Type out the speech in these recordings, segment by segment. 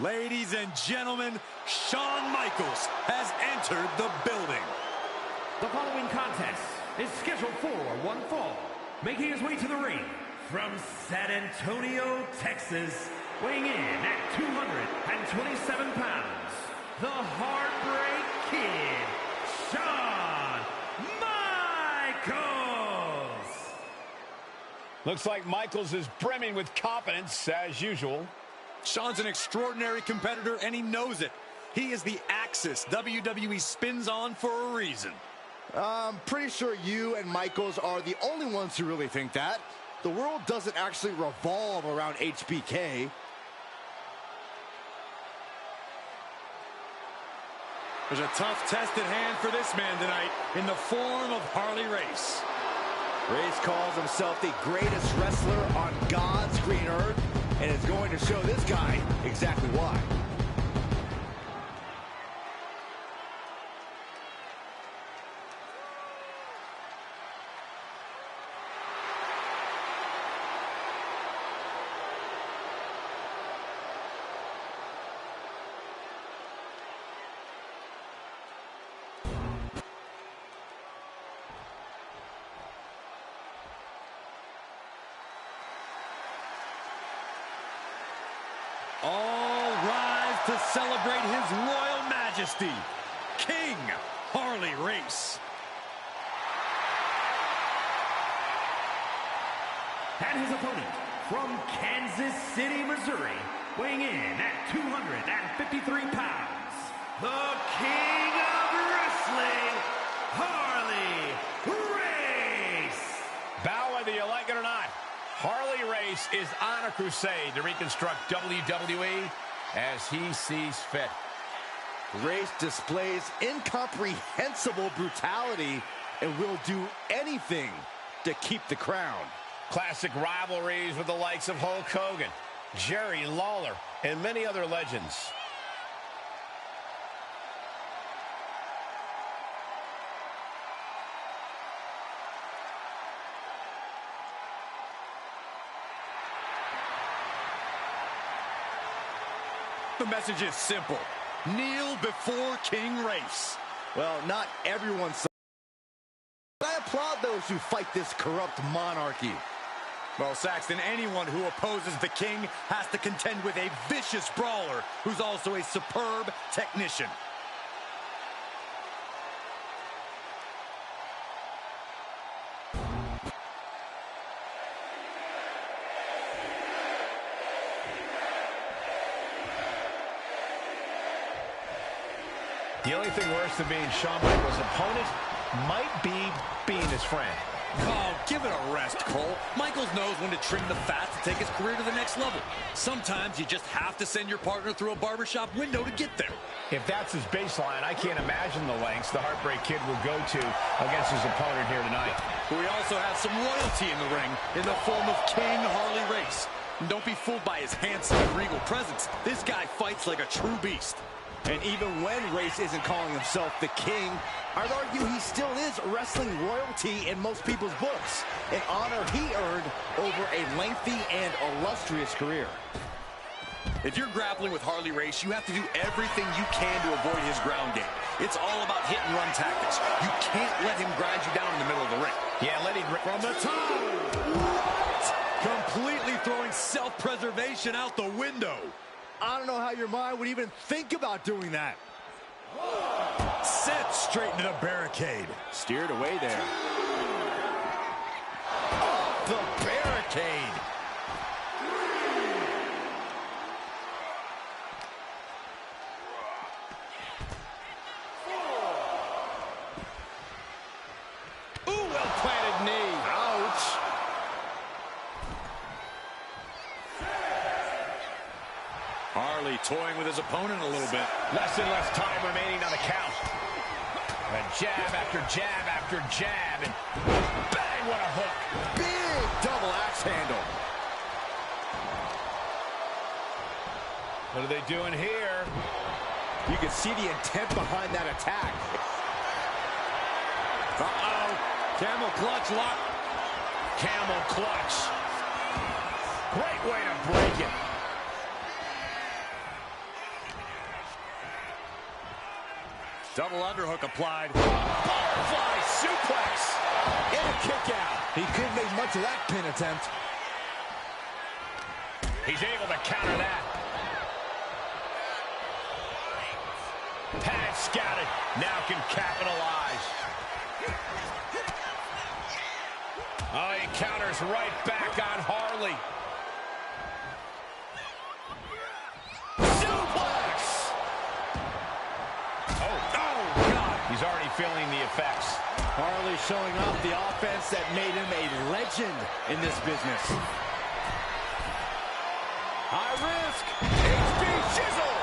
Ladies and gentlemen, Shawn Michaels has entered the building. The following contest is scheduled for one fall. Making his way to the ring from San Antonio, Texas, weighing in at 227 pounds, the Heartbreak Kid, Shawn Michaels. Looks like Michaels is brimming with confidence, as usual. Shawn's an extraordinary competitor, and he knows it. He is the axis WWE spins on for a reason. I'm pretty sure you and Michaels are the only ones who really think that. The world doesn't actually revolve around HBK. There's a tough test at hand for this man tonight in the form of Harley Race. Race calls himself the greatest wrestler on God's green earth, and is going to show this guy exactly why. All rise to celebrate his royal majesty, King Harley Race. And his opponent from Kansas City, Missouri, weighing in at 253 pounds, the King of Wrestling, Harley Race. Bow whether you like it or not. Harley Race is on a crusade to reconstruct WWE as he sees fit. Race displays incomprehensible brutality and will do anything to keep the crown. Classic rivalries with the likes of Hulk Hogan, Jerry Lawler, and many other legends. The message is simple. Kneel before King Race. Well, not everyone's. I applaud those who fight this corrupt monarchy. Well, Saxton, anyone who opposes the king has to contend with a vicious brawler who's also a superb technician. The only thing worse than being Shawn Michaels' opponent might be being his friend. Oh, give it a rest, Cole. Michaels knows when to trim the fat to take his career to the next level. Sometimes you just have to send your partner through a barbershop window to get there. If that's his baseline, I can't imagine the lengths the Heartbreak Kid will go to against his opponent here tonight. We also have some royalty in the ring in the form of King Harley Race. And don't be fooled by his handsome and regal presence. This guy fights like a true beast. And even when Race isn't calling himself the king, I'd argue he still is wrestling royalty in most people's books, an honor he earned over a lengthy and illustrious career. If you're grappling with Harley Race, you have to do everything you can to avoid his ground game. It's all about hit and run tactics. You can't let him grind you down in the middle of the ring. Yeah, let him from the top. What? Completely throwing self-preservation out the window. I don't know how your mind would even think about doing that. Set straight into the barricade. Steered away there. Off the barricade. Ooh, well-planted knee. Ouch. Harley toying with his opponent a little bit. Less and less time remaining on the count. And jab after jab after jab. And bang, what a hook. Big double axe handle. What are they doing here? You can see the intent behind that attack. Uh-oh. Camel clutch lock. Camel clutch. Great way to break it. Double underhook applied. Butterfly suplex. And a kick out. He couldn't make much of that pin attempt. He's able to counter that. Had it scouted. Now can capitalize. Oh, he counters right back on Harley. Suplex! Oh, God. He's already feeling the effects. Harley showing off the offense that made him a legend in this business. High risk. HB Shizzle.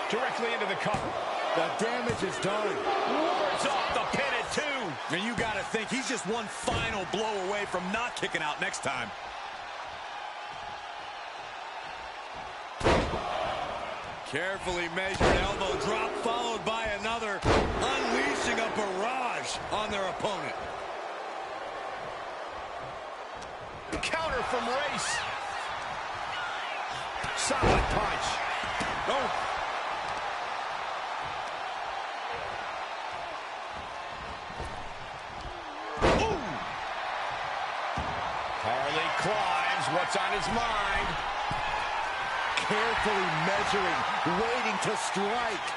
Directly into the cover. The damage is done. Wards off the pin at 2. And you got to think he's just one final blow away from not kicking out next time. Carefully measured elbow drop followed by another, unleashing a barrage on their opponent. Counter from Race. Solid punch. Oh. Harley climbs. What's on his mind? Carefully measuring, waiting to strike.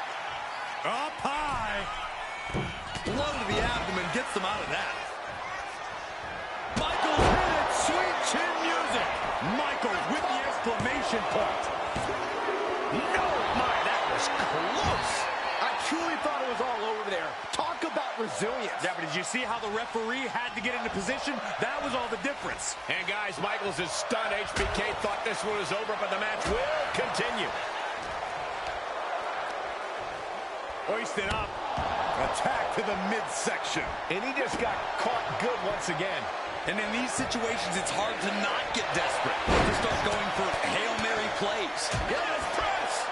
Up high. Blow to the abdomen gets them out of that. Michaels hit it. Sweet chin music. Michaels with the exclamation point. No, my, that was close. I truly thought it was all over there. Talk about resilience. Yeah, but did you see how the referee had to get into position? That was all the difference. And guys, Michaels is stunned. HBK thought this one was over, but the match will continue. Hoisted up. Attack to the midsection. And he just got caught good once again. And in these situations, it's hard to not get desperate. To start going for Hail Mary plays. Yes, press!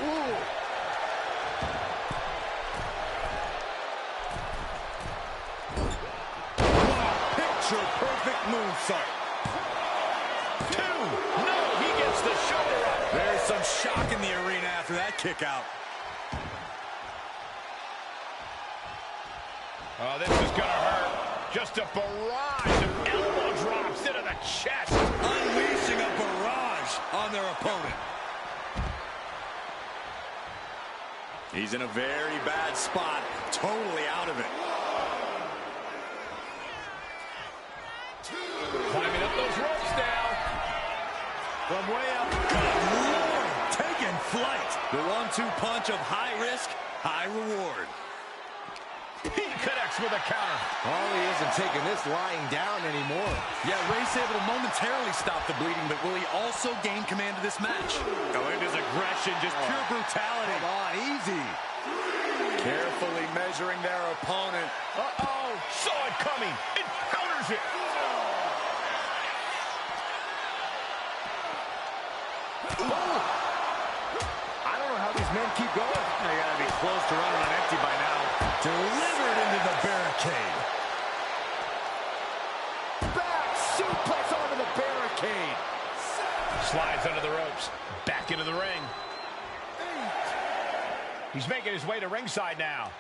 Ooh. Picture-perfect moonsault. 2. No, he gets the shoulder up. There's some shock in the arena after that kick out. Oh, this is going to hurt. Just a barrage of elbow drops into the chest. Unleashing a barrage on their opponent. He's in a very bad spot. Totally out of it. Climbing up those ropes now. From way up. Good Lord. Taking flight. The 1-2 punch of high risk, high reward. He connects with a counter. Harley isn't taking this lying down anymore. Yeah, Ray's able to momentarily stop the bleeding, but will he also gain command of this match? Oh, it is aggression, just pure brutality. Come on, easy. Carefully measuring their opponent. Uh-oh, saw it coming. It counters it. Ooh. I don't know how these men keep going. They gotta be close to running on empty by now. Delivered into the barricade. Back suplex onto the barricade. Slides under the ropes. Back into the ring. He's making his way to ringside now.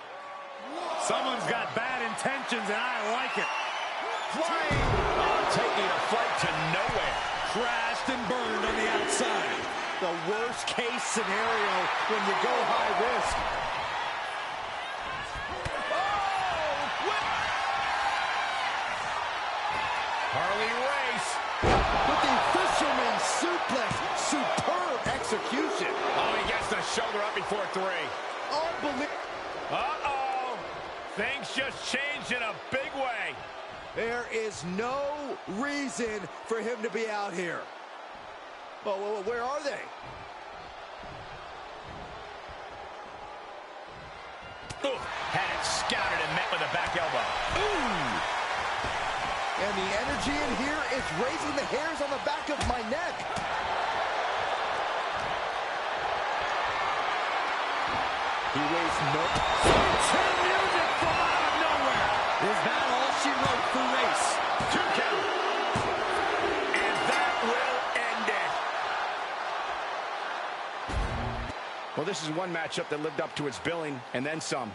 Someone's got bad intentions, and I like it. Flying. Oh, taking a flight to nowhere. Crashed and burned on the outside. The worst case scenario when you go high risk. Harley Race. With the fisherman suplex. Superb execution. Oh, he gets the shoulder up before 3. Unbelievable. Uh-oh. Things just changed in a big way. There is no reason for him to be out here. Oh, where are they? Ooh, had it scouted and met with a back elbow. Ooh. And the energy in here is raising the hairs on the back of my neck. He raised no... Chin music from out of nowhere. Is that all she wrote for Race? 2 count. And that will end it. this is one matchup that lived up to its billing, and then some.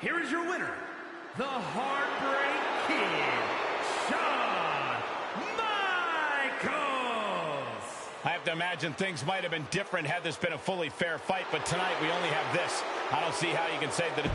Here is your winner, the Heartbreak Kid, Shawn Michaels. I have to imagine things might have been different had this been a fully fair fight, but tonight we only have this. I don't see how you can say that.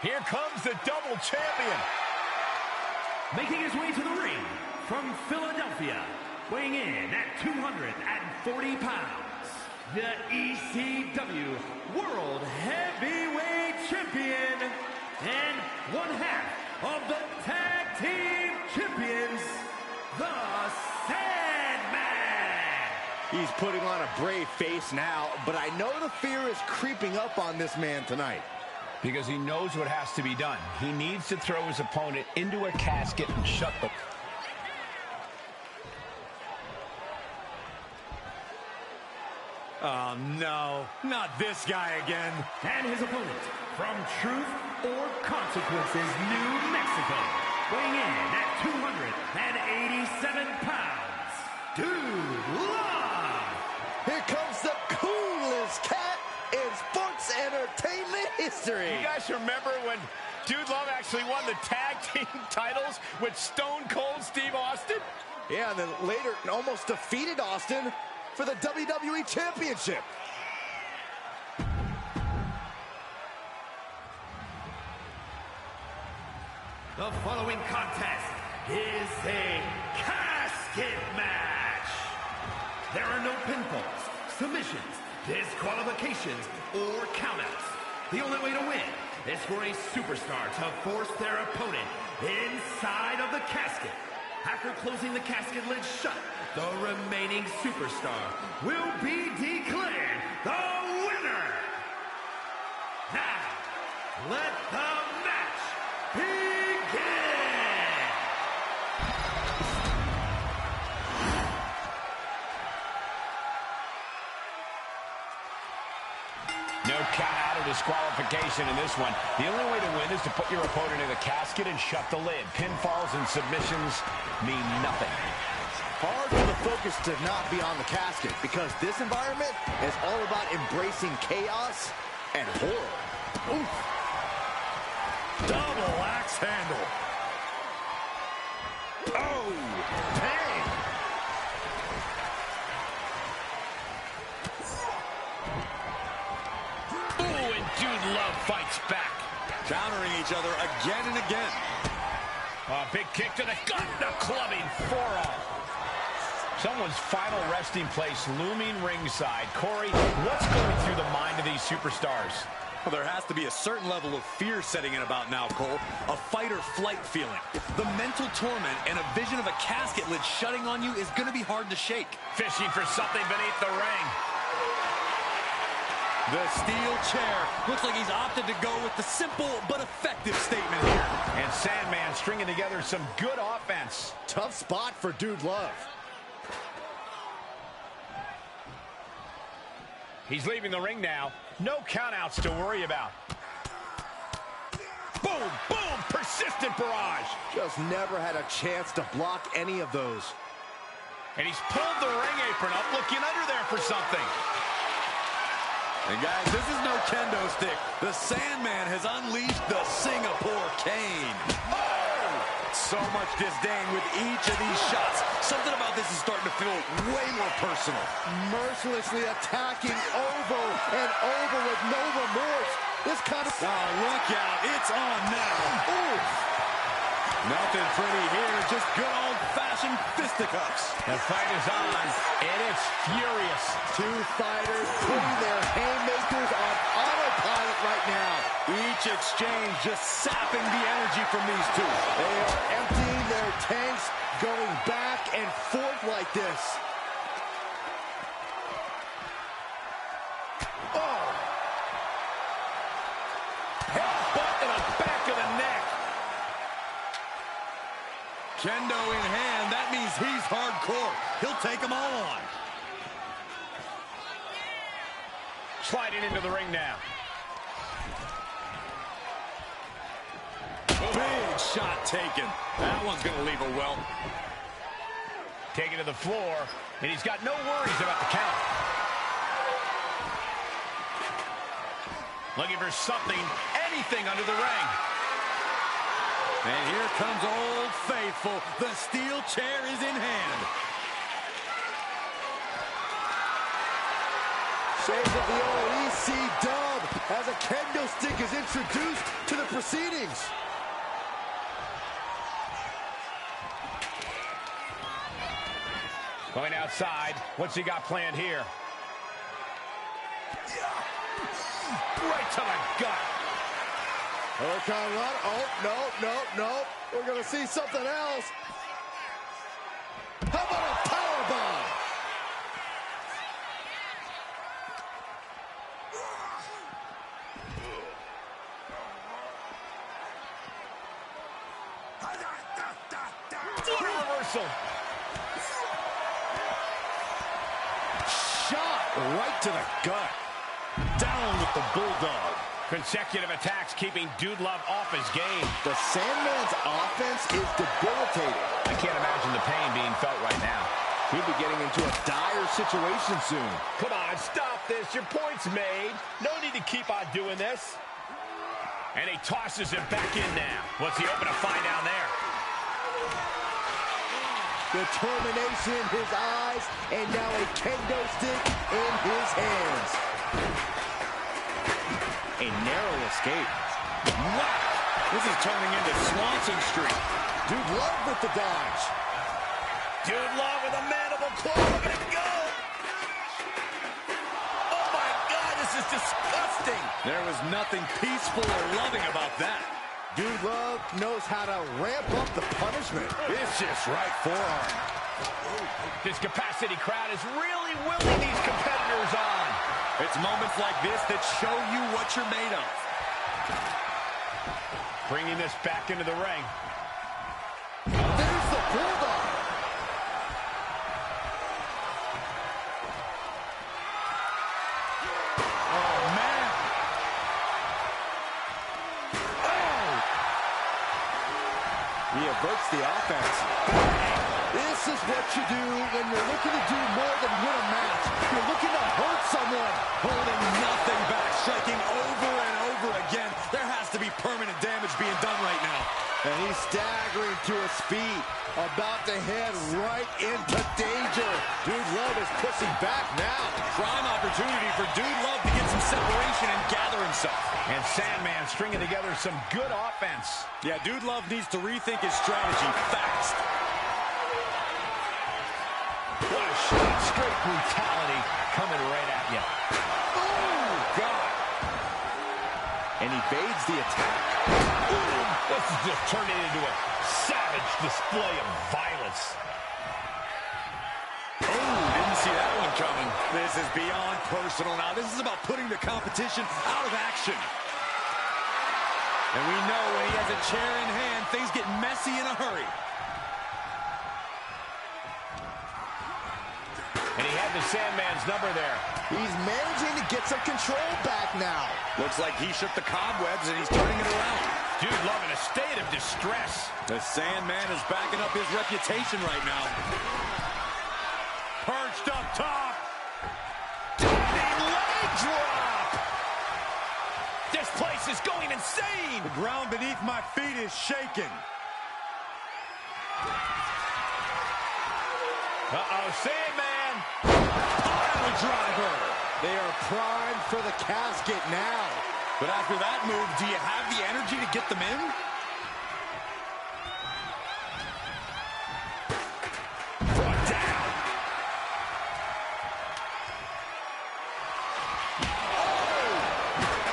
Here comes the double champion. Making his way to the ring from Philadelphia, weighing in at 240 pounds, the ECW World Heavyweight Champion and one half of the Tag Team Champions, the Sandman. He's putting on a brave face now, but I know the fear is creeping up on this man tonight. Because he knows what has to be done. He needs to throw his opponent into a casket and shut the... Oh, no. Not this guy again. And his opponent from Truth or Consequences, New Mexico, weighing in at 287 pounds, Dude Love. Here comes the coolest cat in sports entertainment history. You guys remember when Dude Love actually won the tag team titles with Stone Cold Steve Austin? Yeah, and then later almost defeated Austin for the WWE Championship. The following contest is a casket match. There are no pinfalls, submissions, disqualifications, or countouts. The only way to win is for a superstar to force their opponent inside of the casket. After closing the casket lid shut, the remaining superstar will be declared the winner. Now, let the match begin! No count out or disqualification in this one. The only way to win is to put your opponent in the casket and shut the lid. Pinfalls and submissions mean nothing. Hard for the focus to not be on the casket because this environment is all about embracing chaos and horror. Oof. Double axe handle. Oh, dang. Ooh, and Dude Love fights back. Countering each other again and again. A big kick to the gut, the clubbing forearm. Someone's final resting place looming ringside. Corey, what's going through the mind of these superstars? Well, there has to be a certain level of fear setting in about now, Cole. A fight or flight feeling. The mental torment and a vision of a casket lid shutting on you is going to be hard to shake. Fishing for something beneath the ring. The steel chair. Looks like he's opted to go with the simple but effective statement here. And Sandman stringing together some good offense. Tough spot for Dude Love. He's leaving the ring now. No countouts to worry about. Boom, boom, persistent barrage. Just never had a chance to block any of those. And he's pulled the ring apron up, looking under there for something. And guys, this is no kendo stick. The Sandman has unleashed the Singapore cane. Oh! So much disdain with each of these shots. Something about this is starting to feel way more personal. Mercilessly attacking over and over with no remorse. This kind of... Oh, look out. It's on now. Oof. Nothing pretty here. Just good old-fashioned fisticuffs. The fight is on, and it's furious. Two fighters putting their haymakers on autopilot right now. Each exchange just sapping the energy from these two. They are emptying their tanks, going back and forth like this. Oh! Headbutt to the back of the neck. Kendo in hand, that means he's hardcore. He'll take them all on. Sliding into the ring now. Big shot taken. That one's going to leave her well. Taken to the floor, and he's got no worries about the count. Looking for something, anything under the ring. And here comes Old Faithful. The steel chair is in hand. Shades of the old EC dub as a kendo stick is introduced to the proceedings. Going outside. What's he got planned here? Right to the gut. Hurricane run. Oh, no. We're going to see something else. How about a powerbomb? What a reversal. Shot right to the gut. Down with the Bulldog. Consecutive attacks keeping Dude Love off his game. The Sandman's offense is debilitating. I can't imagine the pain being felt right now. He'll be getting into a dire situation soon. Come on, stop this. Your point's made. No need to keep on doing this. And he tosses him back in now. What's he hoping to find down there? Determination in his eyes, and now a kendo stick in his hands. A narrow escape. Wow! This is turning into Swanson Street. Dude Love with the dodge. Dude Love with a mandible claw. Look at it go! Oh, my disgusting. There was nothing peaceful or loving about that. Dude Love knows how to ramp up the punishment. Vicious right forearm. This capacity crowd is really willing these competitors on. It's moments like this that show you what you're made of. Bringing this back into the ring. There's the bulldog. Oh, man. Oh! He averts the offense. This is what you do when you're looking to do more than win a match. You're looking to hurt someone. Holding nothing back, striking over and over again. There has to be permanent damage being done right now. And he's staggering to his feet, about to head right into danger. Dude Love is pushing back now. Prime opportunity for Dude Love to get some separation and gather himself. And Sandman stringing together some good offense. Yeah, Dude Love needs to rethink his strategy fast. What a shot. Straight brutality coming right at you. Oh, God. And evades the attack. Ooh, this is just turning into a savage display of violence. Oh, didn't see that one coming. This is beyond personal now. This is about putting the competition out of action. And we know when he has a chair in hand, things get messy in a hurry. And he had the Sandman's number there. He's managing to get some control back now. Looks like he shook the cobwebs and he's turning it around. Dude Love in a state of distress. The Sandman is backing up his reputation right now. Perched up top. Diving leg drop. This place is going insane. The ground beneath my feet is shaking. Uh-oh, Sandman. Pile driver. They are primed for the casket now. But after that move, do you have the energy to get them in? Brought down. Oh!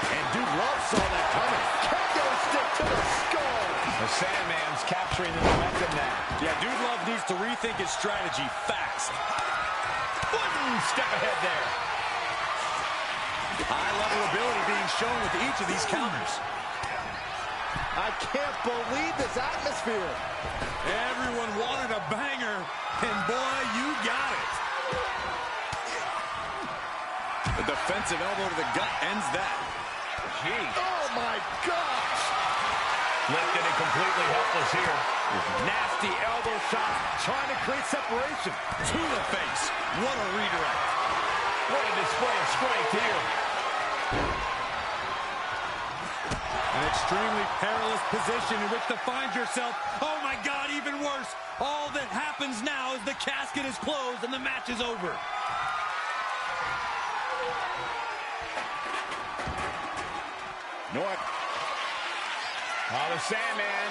And Dude Love saw that coming. Kendo stick to the skull. The Sandman's capturing the momentum now. Yeah, Dude Love needs to rethink his strategy fast. One step ahead there. High-level ability being shown with each of these counters. I can't believe this atmosphere. Everyone wanted a banger, and boy, you got it. The defensive elbow to the gut ends that. Jeez. Oh, my gosh. Lifted and completely helpless here. Nasty elbow shot, trying to create separation. To the face. What a redirect. What a display of strength here. An extremely perilous position in which to find yourself. Oh, my God, even worse. All that happens now is the casket is closed and the match is over. No, The Sandman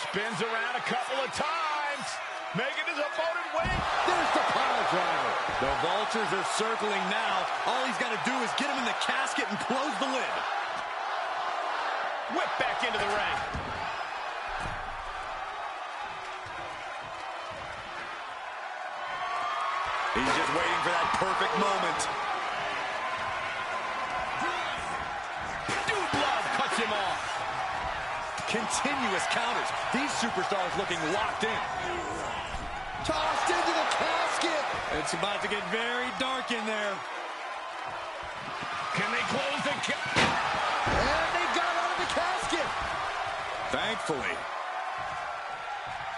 spins around a couple of times, making his opponent wait. there's the pile driver. The vultures are circling now. All he's got to do is get him in the casket and close the lid. Whip back into the ring. He's just waiting for that perfect moment. Dude Love cuts him off. Continuous counters. These superstars looking locked in. Tossed into the casket. It's about to get very dark in there. Can they close the And they got out of the casket. Thankfully.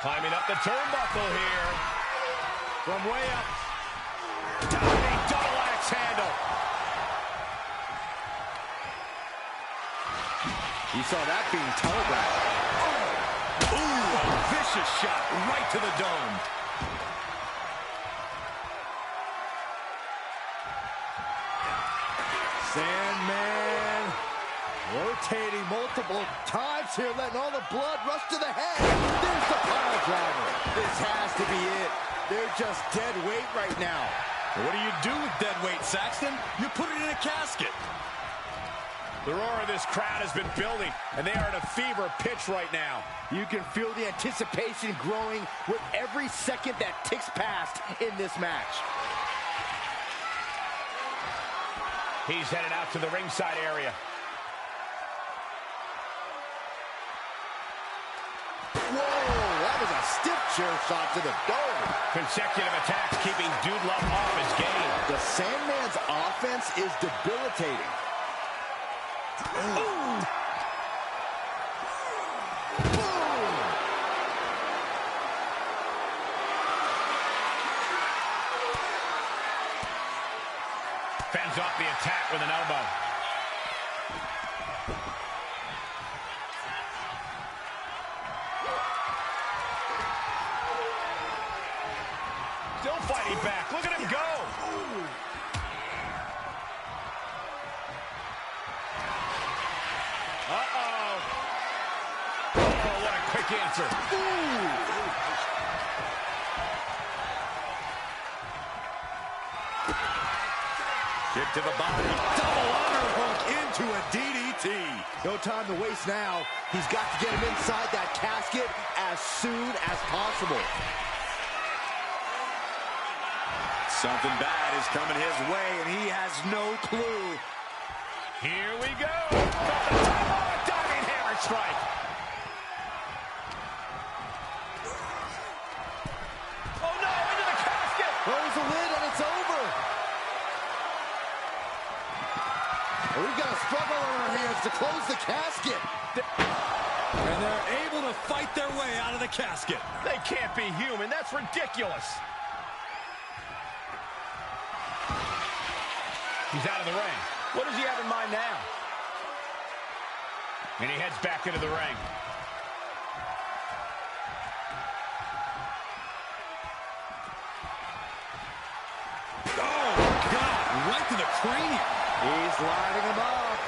Climbing up the turnbuckle here. From way up. Diving double axe handle. You saw that being telegraphed. Ooh, a vicious shot right to the dome. Sandman rotating multiple times here, letting all the blood rush to the head. There's the pile driver. This has to be it. They're just dead weight right now. What do you do with dead weight, Saxton? You put it in a casket. The roar of this crowd has been building, and they are at a fever pitch right now. You can feel the anticipation growing with every second that ticks past in this match. He's headed out to the ringside area. Whoa, that was a stiff chair shot to the dome. Consecutive attacks keeping Dude Love off his game. The Sandman's offense is debilitating. Boom! Boom! Fends off the attack with an elbow. Still fighting back. Look at him go. Uh-oh. Oh, what a quick answer. Kick to the body. Double underhook into a DDT. No time to waste now. He's got to get him inside that casket as soon as possible. Something bad is coming his way, and he has no clue. Here we go. From the top of a diving hammer strike. Oh, no, into the casket. Close the lid, and it's over. Well, we've got a struggle on our hands to close the casket. And they're able to fight their way out of the casket. They can't be human. That's ridiculous. He's out of the ring. What does he have in mind now? And he heads back into the ring. Oh, God, right to the cranium. He's lining him up.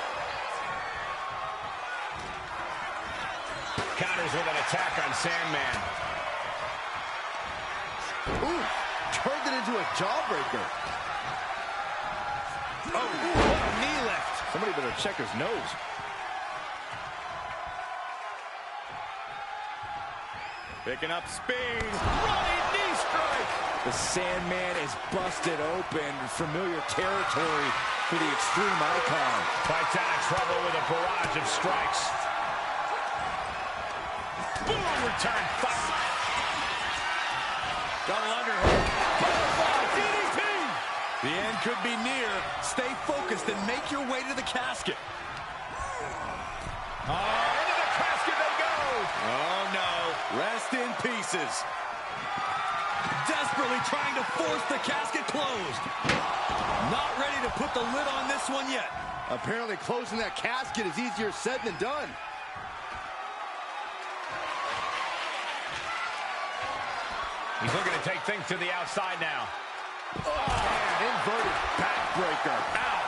Counters with an attack on Sandman. Ooh, turned it into a jawbreaker. Oh, what a knee lift. Somebody better check his nose. Picking up speed. Running knee strike. The Sandman is busted open. Familiar territory for the Extreme Icon. Fights out of trouble with a barrage of strikes. Boom, return fire. Double underhook. Butterfly DDT. The end could be near. Stay focused and make your way to the casket. Oh, into the casket they go. Oh, no. Rest in pieces. Desperately trying to force the casket closed. Not ready to put the lid on this one yet. Apparently closing that casket is easier said than done. He's looking to take things to the outside now. Oh, man, inverted backbreaker. Ow.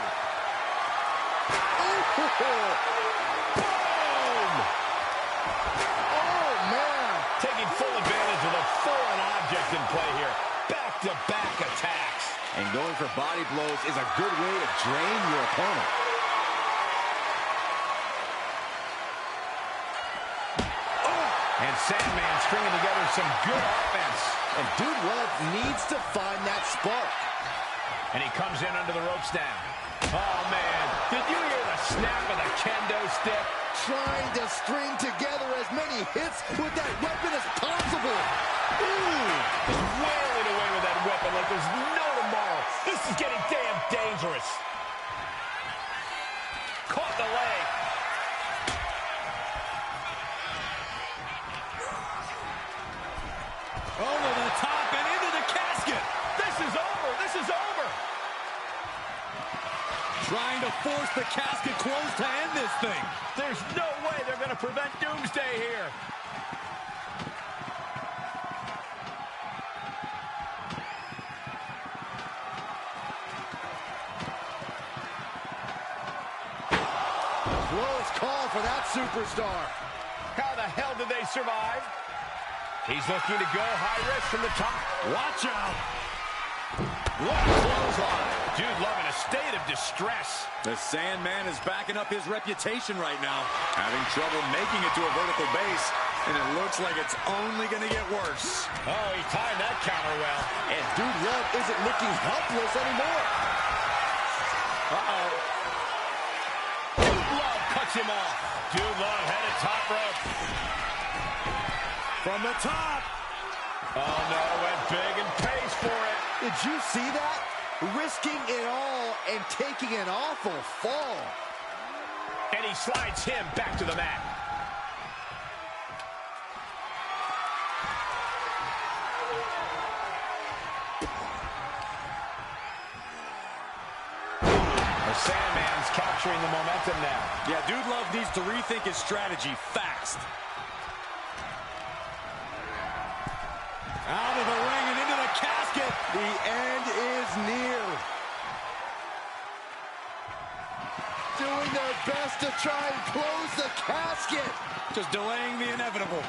Boom! Oh, man. Taking full advantage of the foreign object in play here. Back-to-back attacks. And going for body blows is a good way to drain your opponent. And Sandman stringing together some good offense. And Dude Love needs to find that spark. And he comes in under the ropes now. Oh, man. Did you hear the snap of the kendo stick? Trying to string together as many hits with that weapon as possible. Ooh. Just wailing away with that weapon like there's no tomorrow. This is getting damn dangerous. Caught the leg. Over the top and into the casket. This is over. This is over. Trying to force the casket closed to end this thing. There's no way they're going to prevent Doomsday here. Close call for that superstar. How the hell did they survive? He's looking to go high risk from the top. Watch out. What a clothesline. Dude Love in a state of distress. The Sandman is backing up his reputation right now. Having trouble making it to a vertical base. And it looks like it's only going to get worse. Oh, he timed that counter well. And Dude Love isn't looking helpless anymore. Uh-oh. Dude Love cuts him off. Dude Love headed top rope. From the top. Oh, no, went big and pays for it. Did you see that? Risking it all and taking an awful fall. And he slides him back to the mat. The Sandman's capturing the momentum now. Yeah, Dude Love needs to rethink his strategy fast. Out of the ring and into the casket. The end is near. Doing their best to try and close the casket. Just delaying the inevitable.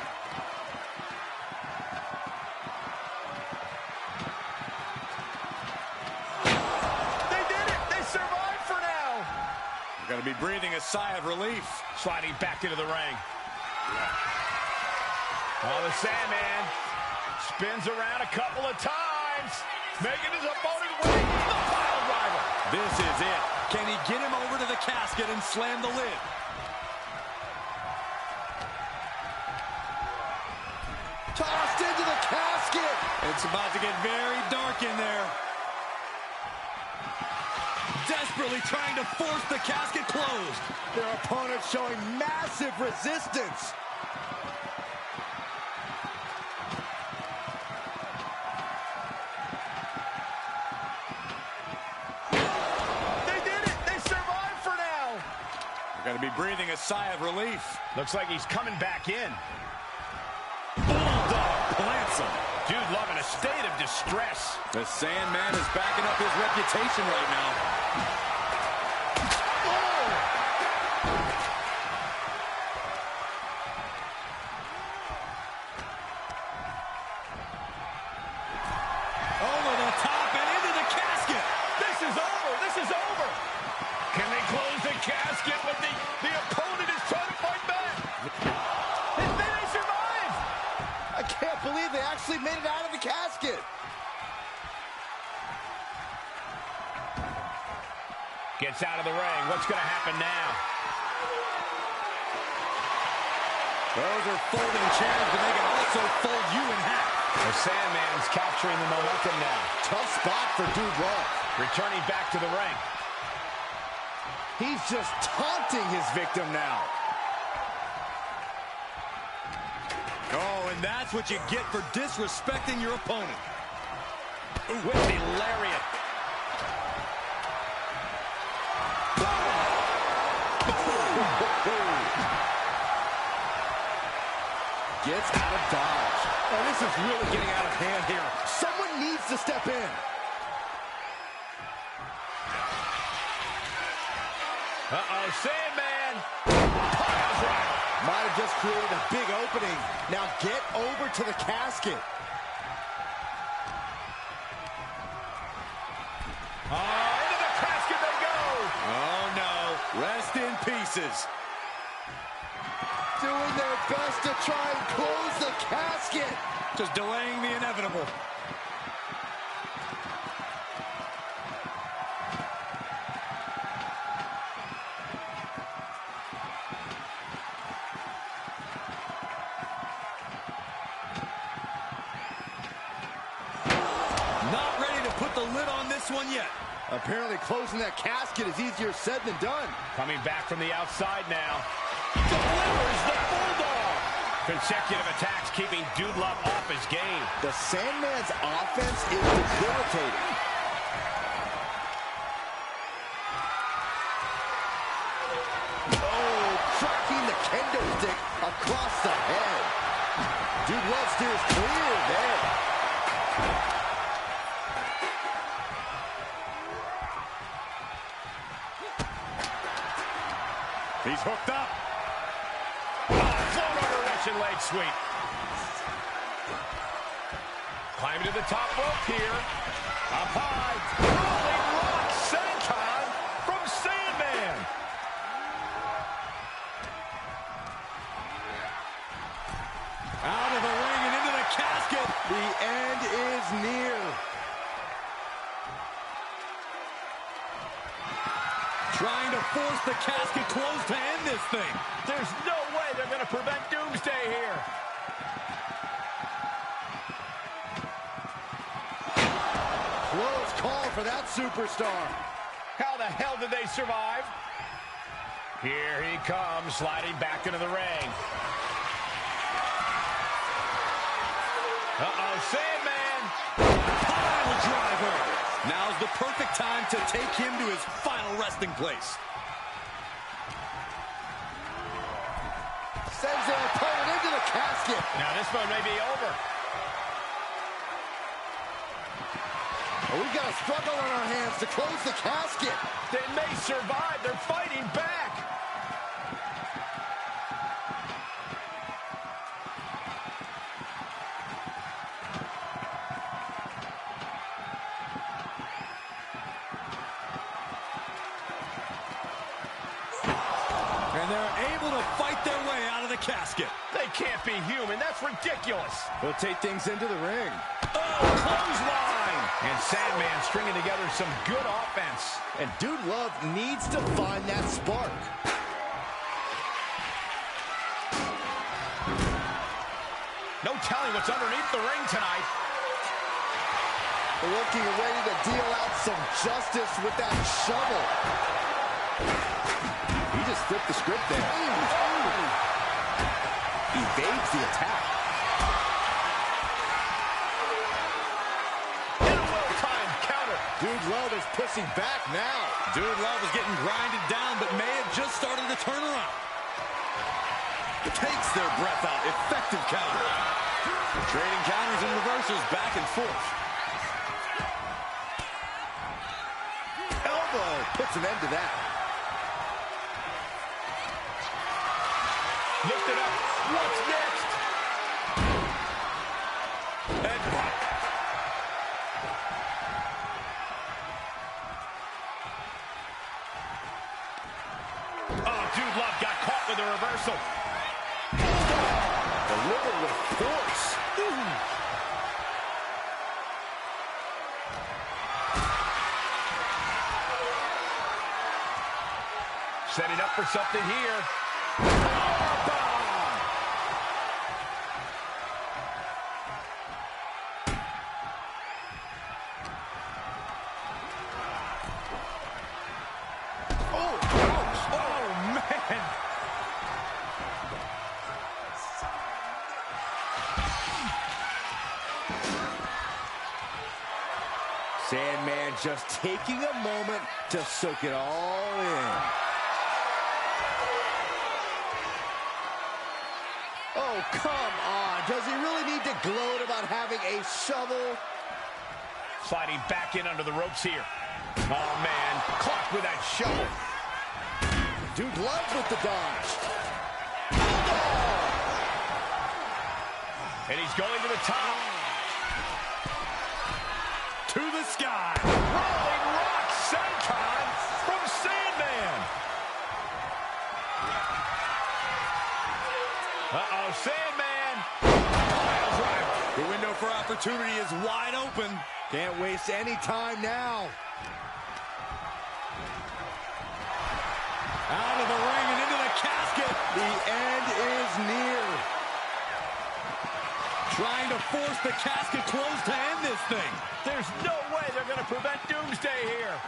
They did it! They survived for now! They're going to be breathing a sigh of relief. Sliding back into the ring. Oh, the Sandman spins around a couple of times, making his opponent win. The pile driver. This is it. Can he get him over to the casket and slam the lid? Tossed into the casket. It's about to get very dark in there. Desperately trying to force the casket closed. Their opponent showing massive resistance. They did it! They survived for now! Got to be breathing a sigh of relief. Looks like he's coming back in. Bulldog plants him. Dude Love in a state of distress. The Sandman is backing up his reputation right now. Over the top and into the casket. This is over! This is over! Can they close the casket? But the opponent is trying to fight back. They survived! I can't believe they actually made it out of the casket. Gets out of the ring. What's going to happen now? Those are folding chairs, but they can also fold you in half. The Sandman's capturing the momentum now. Tough spot for Dude Love. Returning back to the ring. He's just taunting his victim now. Oh, and that's what you get for disrespecting your opponent. With the lariat. Gets out of dodge. Oh, this is really getting out of hand here. Someone needs to step in. Uh-oh, Sandman. Pile driver. Might have just created a big opening. Now get over to the casket. Into the casket they go. Oh, no. Rest in pieces. Doing their best to try and close the casket. Just delaying the inevitable. Not ready to put the lid on this one yet. Apparently closing that casket is easier said than done. Coming back from the outside now. Delivers the Bulldog. Consecutive attacks keeping Dude Love off his game. The Sandman's offense is debilitating. Oh, cracking the kendo stick across the head. Dude Love steers clear there. He's hooked up. Oh, float over Russian leg sweep. Climbing to the top rope here. Up high. Rolling rock senton from Sandman. Out of the ring and into the casket. The end is near. Trying to force the casket closed to end this thing. There's no way they're going to prevent Doomsday here. Close call for that superstar. How the hell did they survive? Here he comes, sliding back into the ring. Uh-oh, Sandman. Pile driver. Now's the perfect time to take him to his final resting place. Sends their opponent into the casket. Now this one may be over. Oh, we've got a struggle on our hands to close the casket. They may survive. They're fighting back. And they're able to fight their way out of the casket. They can't be human. That's ridiculous. They'll take things into the ring. Oh, clothesline. And Sandman stringing together some good offense. And Dude Love needs to find that spark. No telling what's underneath the ring tonight. Looking ready to deal out some justice with that shovel. He just flipped the script there. Evades the attack. And a well-timed counter. Dude Love is pushing back now. Dude Love is getting grinded down, but may have just started to turn around. Takes their breath out. Effective counter. Trading counters and reversals back and forth. Elbow puts an end to that. Lift it up. What's next? Headbutt. Oh, Dude Love got caught with a reversal. Delivered with force. Setting up for something here. Oh, ouch. Oh, man. Sandman just taking a moment to soak it all in. Oh, come on. Does he really need to gloat about having a shovel? Sliding back in under the ropes here. Oh, man. Caught with that shovel. Dude Love with the dodge. And he's going to the top. To the sky. Rolling rock senton from Sandman. Uh-oh, Sandman. Pile driver. The window for opportunity is wide open. Can't waste any time now. Out of the ring and into the casket. The end is near. Trying to force the casket closed to end this thing. There's no way they're going to prevent Doomsday here.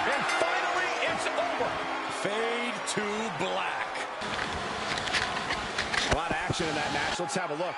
And finally, it's over. Fade to black. A lot of action in that match. Let's have a look.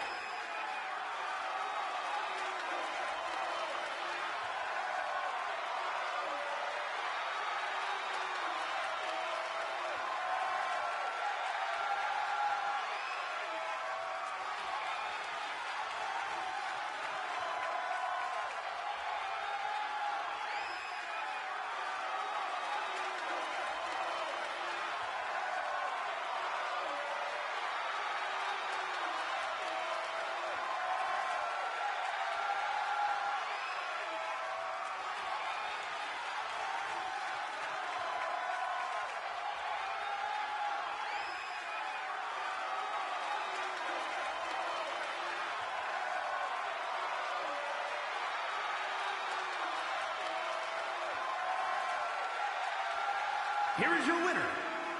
here is your winner,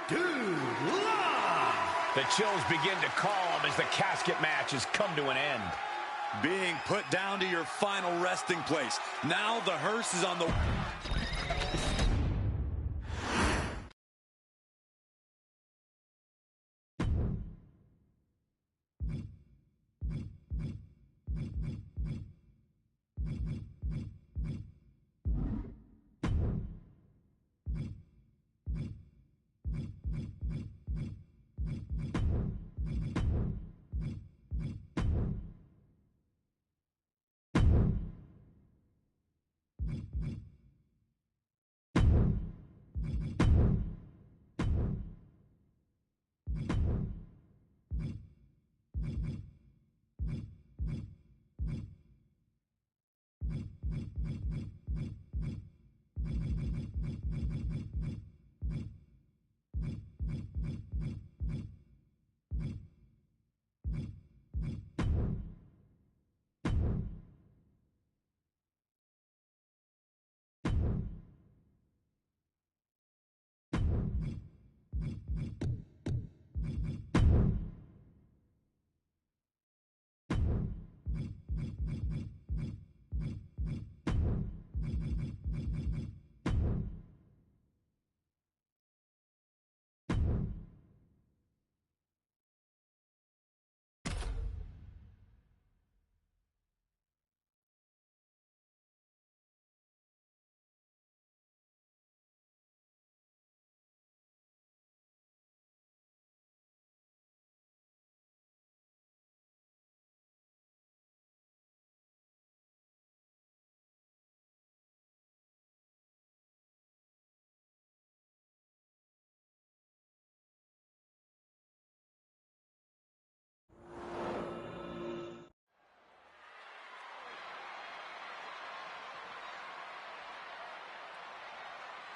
Dude Love. The chills begin to calm as the casket match has come to an end. Being put down to your final resting place. Now the hearse is on the...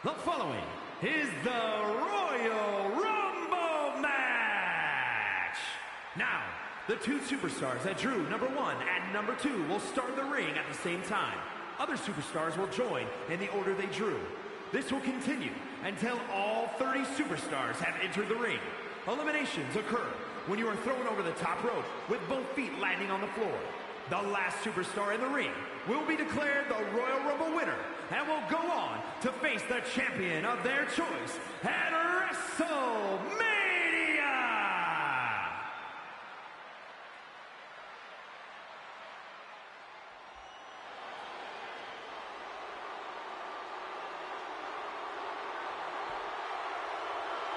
The following is the Royal Rumble match. Now, the two superstars that drew number 1 and number 2 will start the ring at the same time. Other superstars will join in the order they drew. This will continue until all 30 superstars have entered the ring. Eliminations occur when you are thrown over the top rope with both feet landing on the floor. The last superstar in the ring will be declared the Royal Rumble winner and will go on to face the champion of their choice at WrestleMania!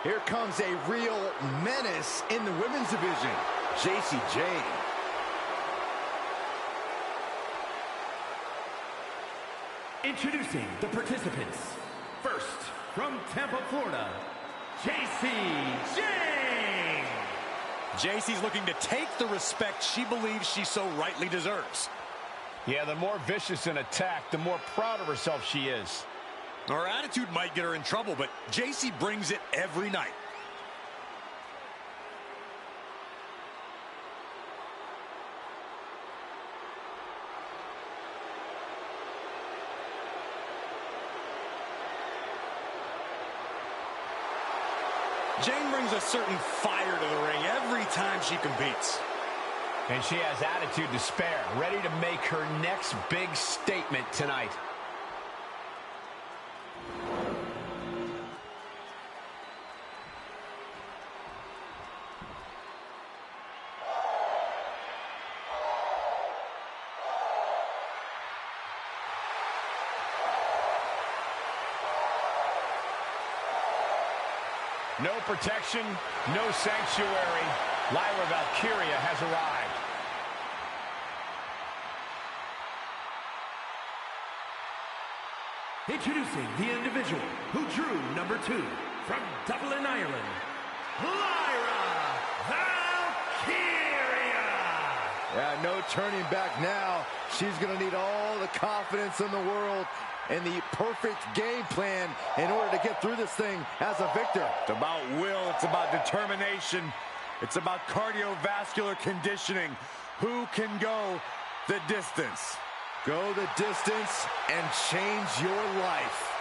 Here comes a real menace in the women's division, Jacy Jayne. Introducing the participants. First, from Tampa, Florida, Jacy Jayne. Jacy's looking to take the respect she believes she so rightly deserves. Yeah, the more vicious an attack, the more proud of herself she is. Her attitude might get her in trouble, but Jacy brings it every night. Jayne brings a certain fire to the ring every time she competes. And she has attitude to spare, ready to make her next big statement tonight. No protection, no sanctuary. Lyra Valkyria has arrived. Introducing the individual who drew number 2 from Dublin, Ireland, Lyra Valkyria. Yeah, no turning back now. She's going to need all the confidence in the world and the perfect game plan in order to get through this thing as a victor. It's about will, it's about determination, it's about cardiovascular conditioning. Who can go the distance? Go the distance and change your life.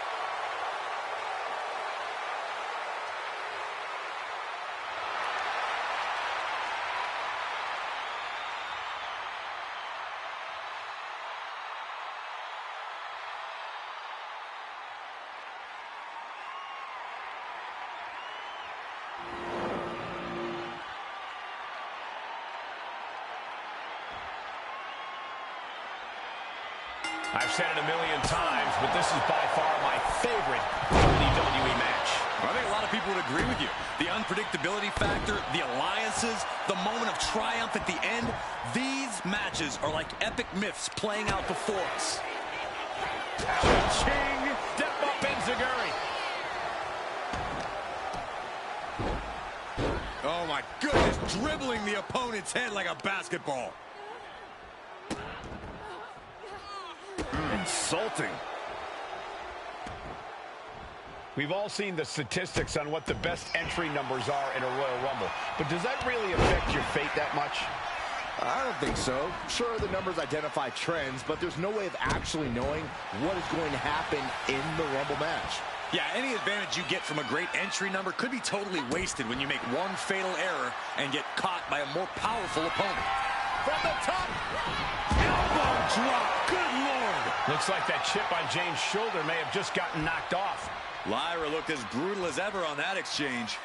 I've said it a million times, but this is by far my favorite WWE match. I think a lot of people would agree with you. The unpredictability factor, the alliances, the moment of triumph at the end. These matches are like epic myths playing out before us. Cha-ching! Step up Enziguri. Oh my goodness, dribbling the opponent's head like a basketball. Insulting. We've all seen the statistics on what the best entry numbers are in a Royal Rumble, but does that really affect your fate that much? I don't think so. Sure, the numbers identify trends, but there's no way of actually knowing what is going to happen in the Rumble match. Yeah, any advantage you get from a great entry number could be totally wasted when you make one fatal error and get caught by a more powerful opponent. From the top, elbow drop, good Lord. Looks like that chip on James' shoulder may have just gotten knocked off. Lyra looked as brutal as ever on that exchange.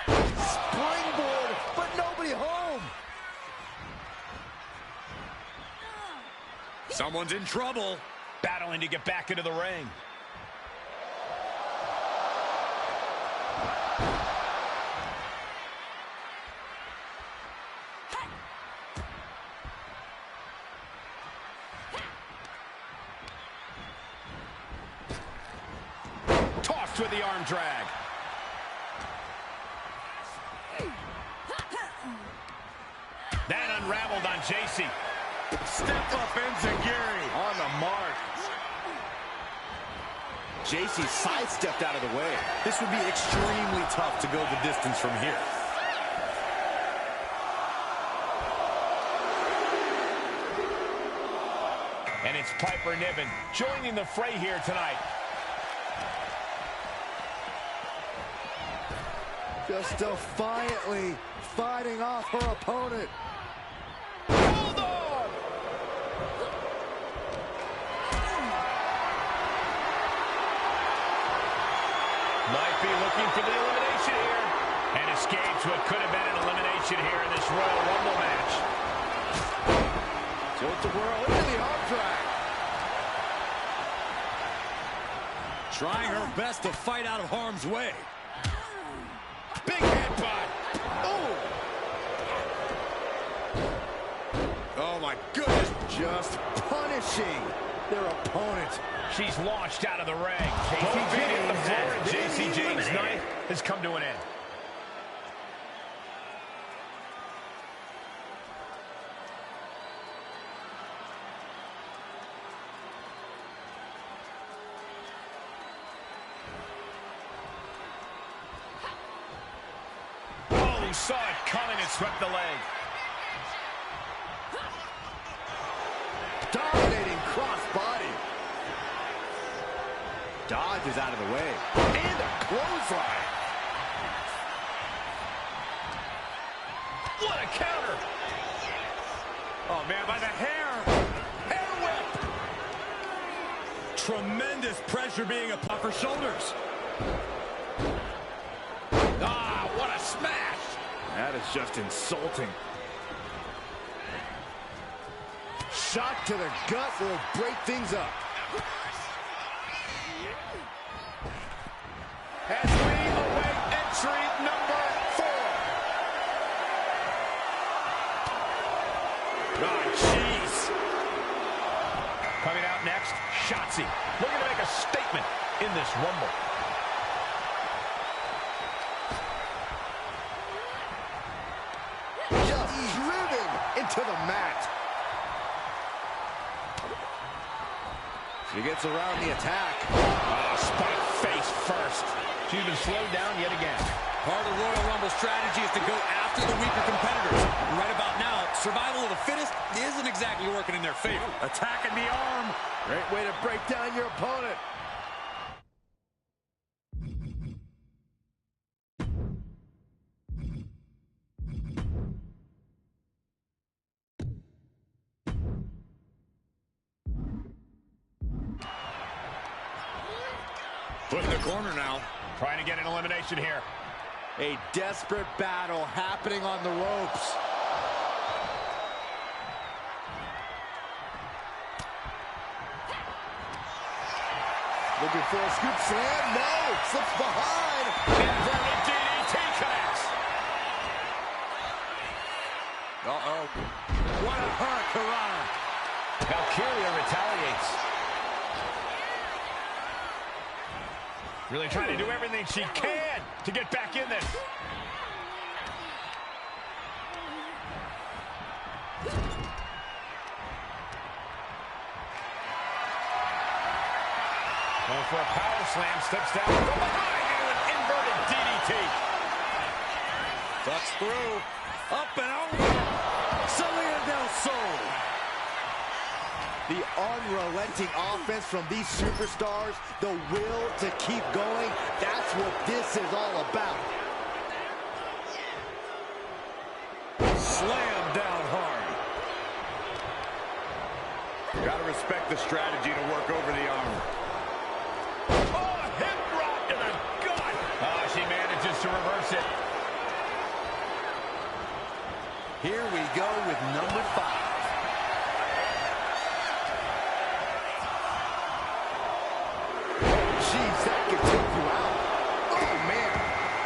Springboard, but nobody home. Someone's in trouble. Battling to get back into the ring. Tossed with the arm drag. That unraveled on JC. Step up Enziguri. On the mark. JC sidestepped out of the way. This would be extremely tough to go the distance from here. And it's Piper Niven joining the fray here tonight. Just defiantly fighting off her opponent. Hold on! Might be looking for the elimination here. And escapes what could have been an elimination here in this Royal Rumble match. Tilt the world into the arm drag. Trying her best to fight out of harm's way. Big headbutt. Oh my goodness. Just punishing their opponent. She's launched out of the ring. Both feet hit the floor, and JC James' night has come to an end. Oh, he saw it coming and swept the leg. Dominating crossbody. Dodges out of the way. And a clothesline. What a counter! Oh man, by the hair. Hair whip. Tremendous pressure being applied for shoulders. Ah, what a smash! That is just insulting. Shot to the gut will break things up. As we await entry number 4. Oh, jeez. Coming out next, Shotzi. Looking to make a statement in this Rumble. Just driven into the mat. She gets around the attack. Oh, spike face first. She's been slowed down yet again. Part of Royal Rumble strategy is to go after the weaker competitors. Right about now, survival of the fittest isn't exactly working in their favor. Attacking the arm. Great way to break down your opponent. Put in the corner now. Trying to get an elimination here. A desperate battle happening on the ropes. Looking for a scoop slam. No, slips behind. Inverted DDT connects. Uh-oh. What a hurricane. Valkyria retaliates. Really trying to do everything she can to get back in this. Going for a power slam, steps down from behind into an inverted DDT. Ducks through, up and over. Salida del Sol. The unrelenting offense from these superstars, the will to keep going, that's what this is all about. Slam down hard. Gotta respect the strategy to work over the arm. Oh, hip drop to the gut. Oh, she manages to reverse it. Here we go with number 5. Jeez, that could take you out. Oh, man.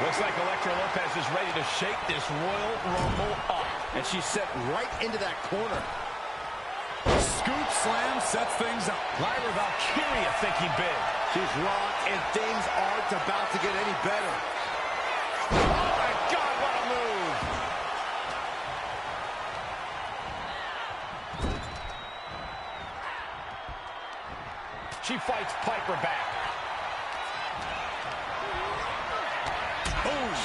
Looks like Elektra Lopez is ready to shake this Royal Rumble up. And she's set right into that corner. Scoop slam sets things up. Lyra Valkyria thinking big. She's rocked, and things aren't about to get any better. Oh, my God, what a move. She fights Piper back. Boom.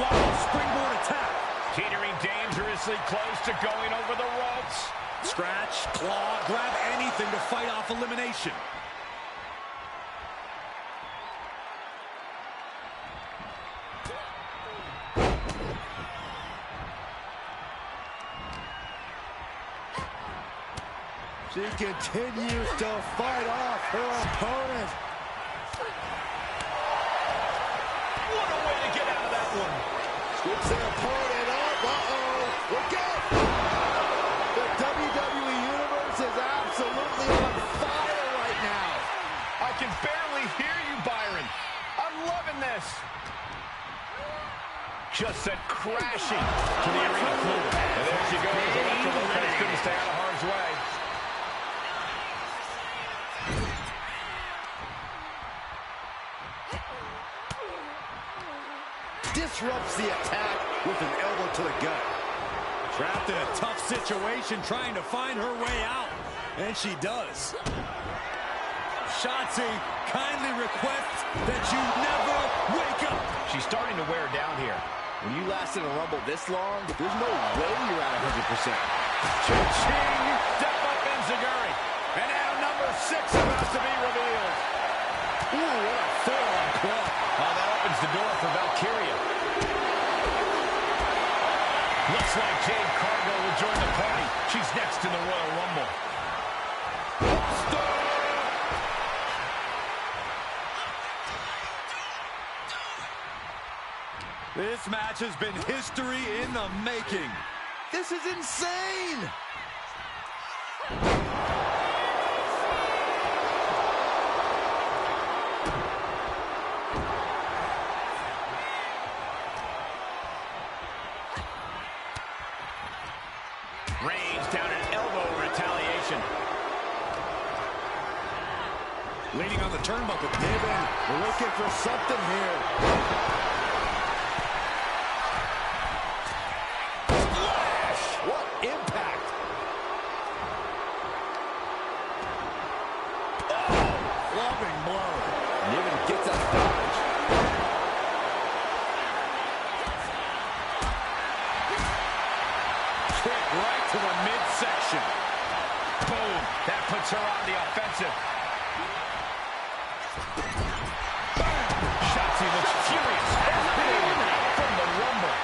Wow, springboard attack. Teetering dangerously close to going over the ropes. Scratch, claw, grab anything to fight off elimination. She continues to fight off her opponent. What a way to get out of that one. Scoops their opponent up. Uh-oh. Look out. The WWE Universe is absolutely on fire right now. I can barely hear you, Byron. I'm loving this. Just sent crashing to the arena floor. And there she goes. Elektra Lopez couldn't stay out of harm's way. Disrupts the attack with an elbow to the gut. Trapped in a tough situation, trying to find her way out. And she does. Shotzi kindly requests that you never wake up. She's starting to wear down here. When you last in a Rumble this long, there's no way you're at 100%. Cha-ching! Step up Enziguri. And now number 6 about to be revealed. Ooh, what a forearm club. Oh, that opens the door for Valkyria. Looks like Jade Cargill will join the party. She's next in the Royal Rumble. This match has been history in the making. This is insane. Reigns down an elbow retaliation. Leaning on the turnbuckle. Niven, we're looking for something here. Splash! What impact! Oh, clubbing blow. Niven gets that dodge. Kick right to the midsection. Boom. That puts her on the offensive. Shotzi looks furious. From the Rumble.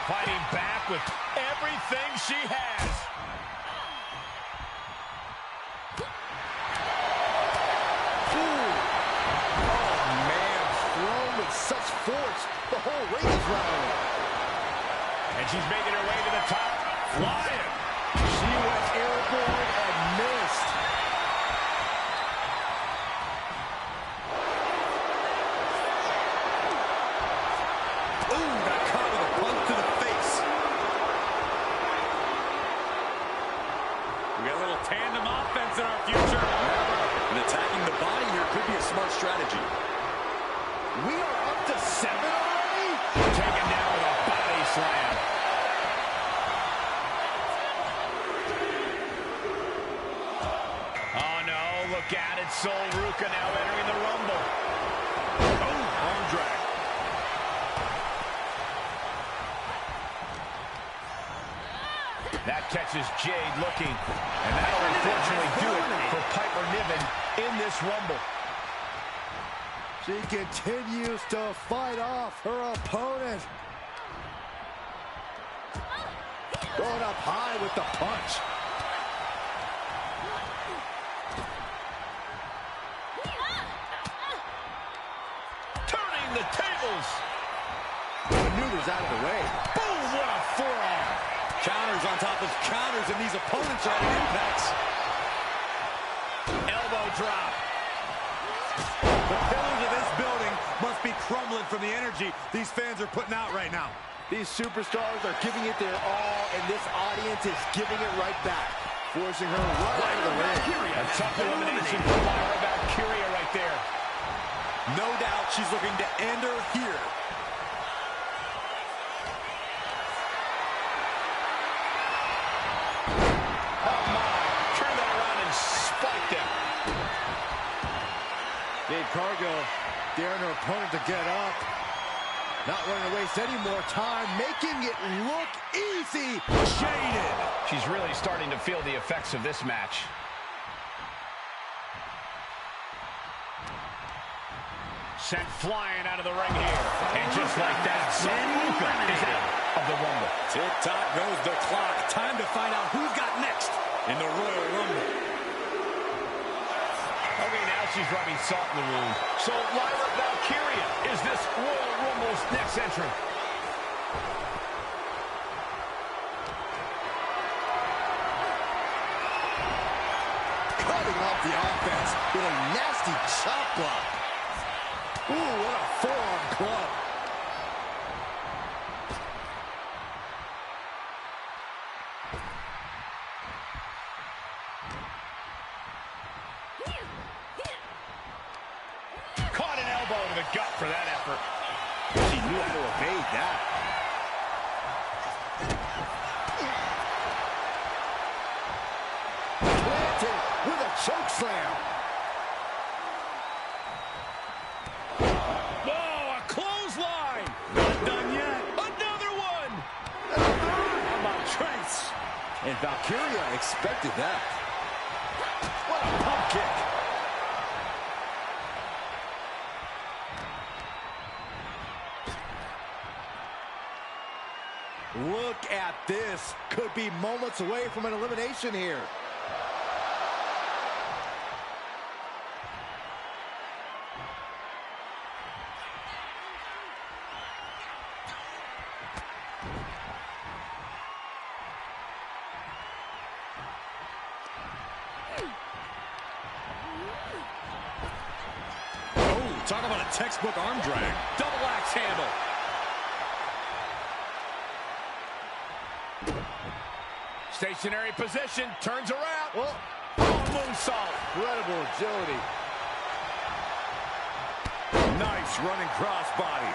Fighting back with everything she has. Ooh. Oh, man. Thrown with such force. The whole ring is rallying. And she's making her way to the top. Flying. She went airborne and missed. Ooh, got caught with a punch to the face. We got a little tandem offense in our future. And attacking the body here could be a smart strategy. We are up to 7 already? Taken down with a body slam. Oh no, look at it. Sol Ruca now entering the Rumble. Oh, arm drag. That catches Jade looking. And that'll unfortunately do it for Piper Niven in this Rumble. She continues to fight off her opponent. Going up high with the punch. Turning the tables. Maneuvers out of the way. Boom, what a forearm. Counters on top of counters, and these opponents are at impacts. Elbow drop. The pillars of this building must be crumbling from the energy these fans are putting out right now. These superstars are giving it their all, and this audience is giving it right back, forcing her right out of the ring. A tough elimination for Lyra Valkyria right there. No doubt she's looking to end her here. Oh my, turn that around and spiked him. Jade Cargill daring her opponent to get up. Not wanting to waste any more time, making it look easy. Jaded. She's really starting to feel the effects of this match. Sent flying out of the ring here. And just like that, Sol Ruca is out of the Rumble. Tick-tock goes the clock. Time to find out who's got next in the Royal Rumble. Okay, now she's rubbing salt in the wound. So Lyra Valkyria is this Royal Rumble's next entrant. Cutting off the offense with a nasty chop block. Ooh, what a forearm club. Caught an elbow to the gut for that effort. She knew how to evade that. Planted with a choke slam. Oh, a clothesline! Not done yet. Another one! How about Trace? And Valkyria expected that. What a pump kick. Look at this. Could be moments away from an elimination here. Oh, talk about a textbook arm drag. Double axe handle. Stationary position, turns around. Well, Moonsault. incredible agility. Nice running crossbody.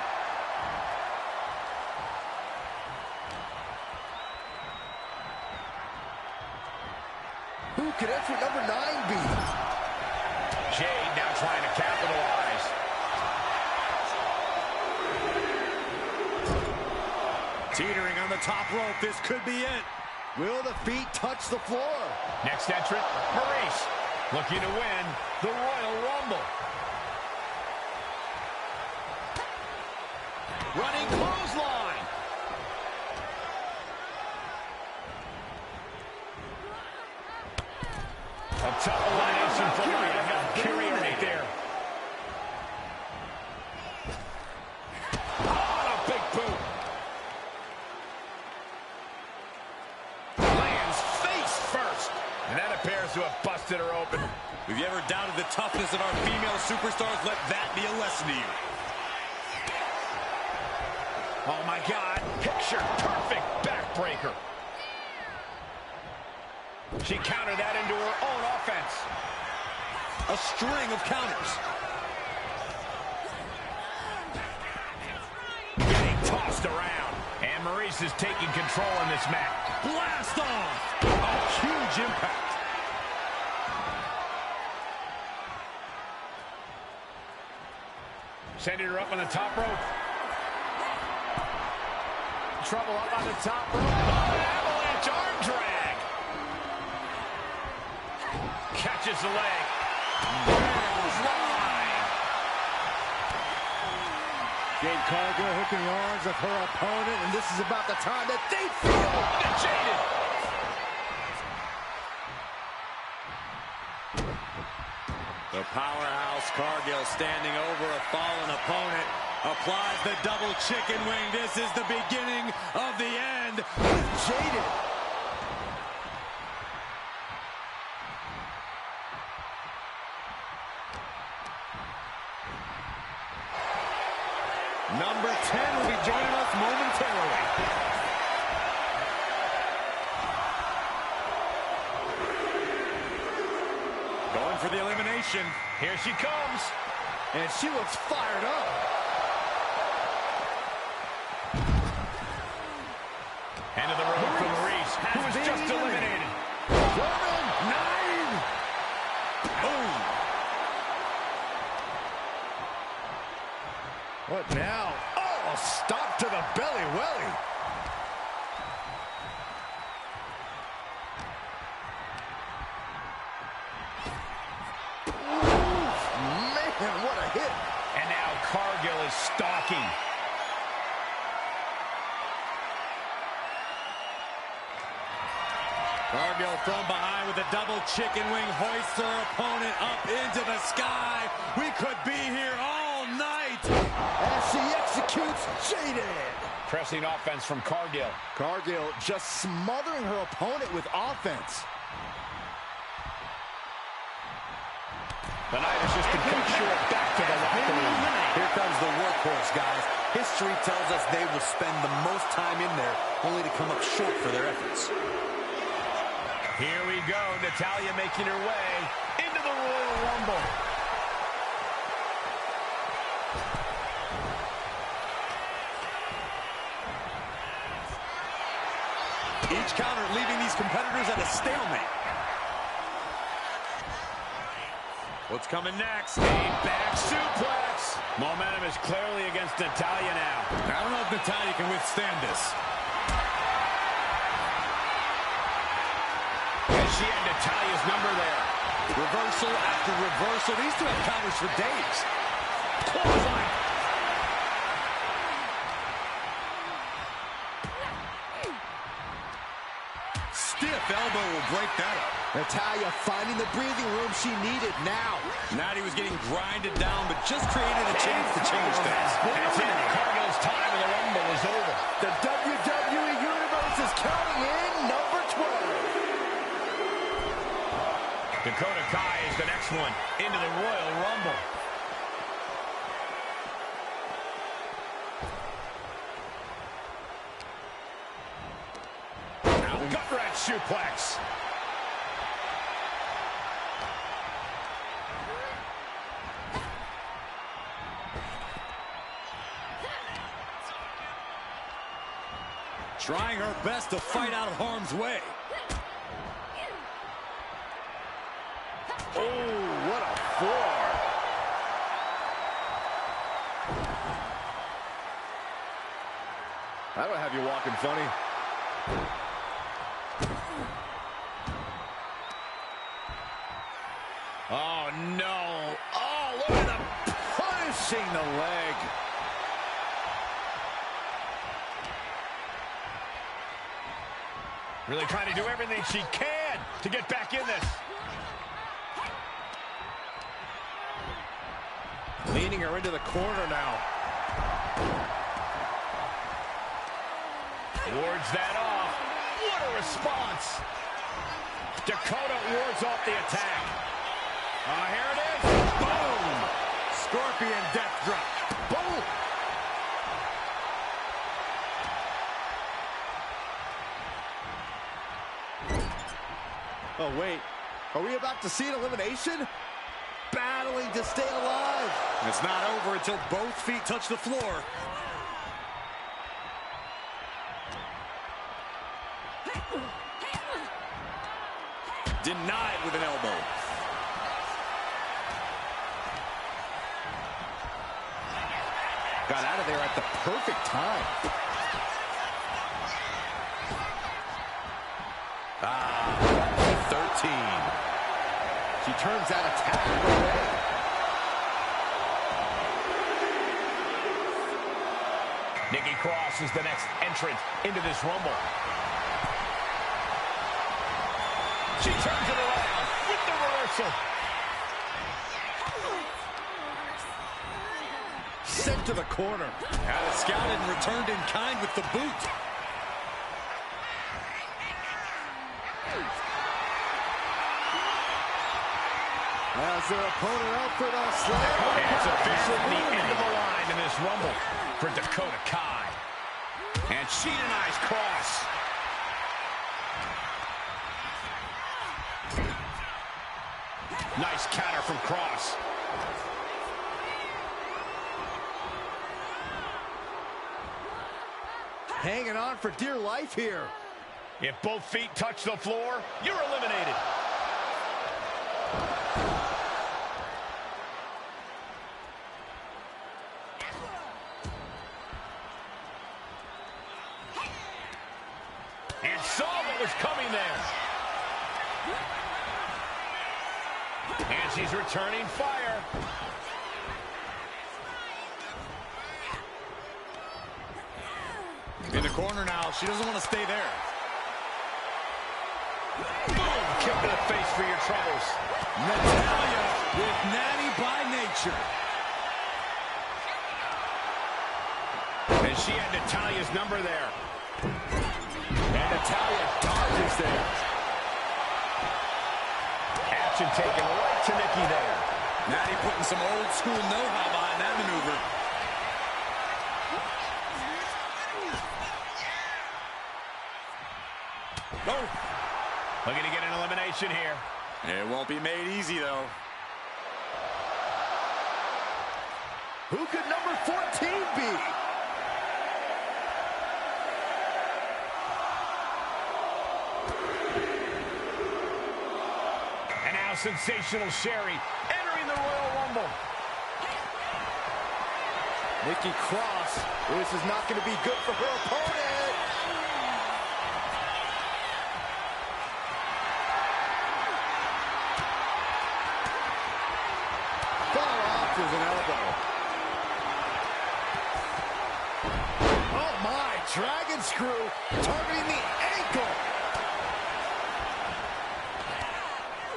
Who could entrant number 9 be? Jade now trying to capitalize. Teetering on the top rope. This could be it. Will the feet touch the floor? Next entrant, Maurice, looking to win the Royal Rumble. Running clothesline. A tough elimination for Lyra Valkyria right there. Oh, a big boot. Lands face first. superstars, let that be a lesson to you. Oh, my God. Picture perfect backbreaker. She countered that into her own offense. A string of counters. Getting tossed around. And Maurice is taking control in this match. Blast off. A huge impact. Sending her up on the top rope. Trouble up on the top rope. Oh, avalanche arm drag. Catches the leg. Line. Jade Cargill hooking the arms of her opponent, and this is about the time that they feel Jaded. The powerhouse Cargill standing over a fallen opponent. Applies the double chicken wing. This is the beginning of the end. Jaded. Number 10 will be joining us momentarily. Going for the elimination. Here she comes. And she looks fired up. End of the road for Maurice, who was just eliminated. 9. Boom. What now? Oh, stop to the belly welly. Man, what a hit. And now Cargill is stalking. Cargill from behind with a double chicken wing, hoists her opponent up into the sky. We could be here all night. As she executes Jaded. Pressing offense from Cargill. Cargill just smothering her opponent with offense. The night has just been cut short. Back to the locker room. Here comes the workhorse, guys. History tells us they will spend the most time in there, only to come up short for their efforts. Here we go. Natalya making her way into the Royal Rumble. Each counter leaving these competitors at a stalemate. What's coming next? A back suplex. Momentum is clearly against Natalya now. I don't know if Natalya can withstand this. And she had Natalya's number there. Reversal after reversal. These two have counters for days. Clothesline. Stiff elbow will break that up. Natalya finding the breathing room she needed now. Natty was getting grinded down, but just created a chance to change things. That's it. Cargill's time in the Rumble is over. The WWE Universe is counting in number 12. Dakota Kai is the next one into the Royal Rumble. Gut wrench suplex. Trying her best to fight out of harm's way. Oh, what a forearm. That'll have you walking funny. Oh, no. Oh, look at him punishing the leg. Really trying to do everything she can to get back in this. Leaning her into the corner now. Wards that off. What a response. Dakota wards off the attack. Here it is. Boom. Scorpion death drop. Boom! Oh, wait. Are we about to see an elimination? Battling to stay alive. It's not over until both feet touch the floor. Denied with an elbow. Got out of there at the perfect time. 13. She turns that attack away. Nikki Cross is the next entrant into this Rumble. She turns it around with the reversal. Sent to the corner. Had it scouted and returned in kind with the boot. As their opponent out for the slam. And it's officially the end of the line in this Rumble for Dakota Kai. And she denies Cross. Nice counter from Cross. Hanging on for dear life here. If both feet touch the floor, you're eliminated. And saw what was coming there. And she's returning fire. In the corner now. She doesn't want to stay there. Boom! Kick to the face for your troubles. Natalia with natty by nature. And she had Natalia's number there. And Natalia dodges there. Action taken right to Nikki there. Natty putting some old school know-how behind that maneuver. No. Looking to get an elimination here. It won't be made easy, though. Who could number 14 be? And now sensational Sherry entering the Royal Rumble. Nikki Cross. This is not going to be good for her opponent. With an elbow. Oh my, dragon screw targeting the ankle.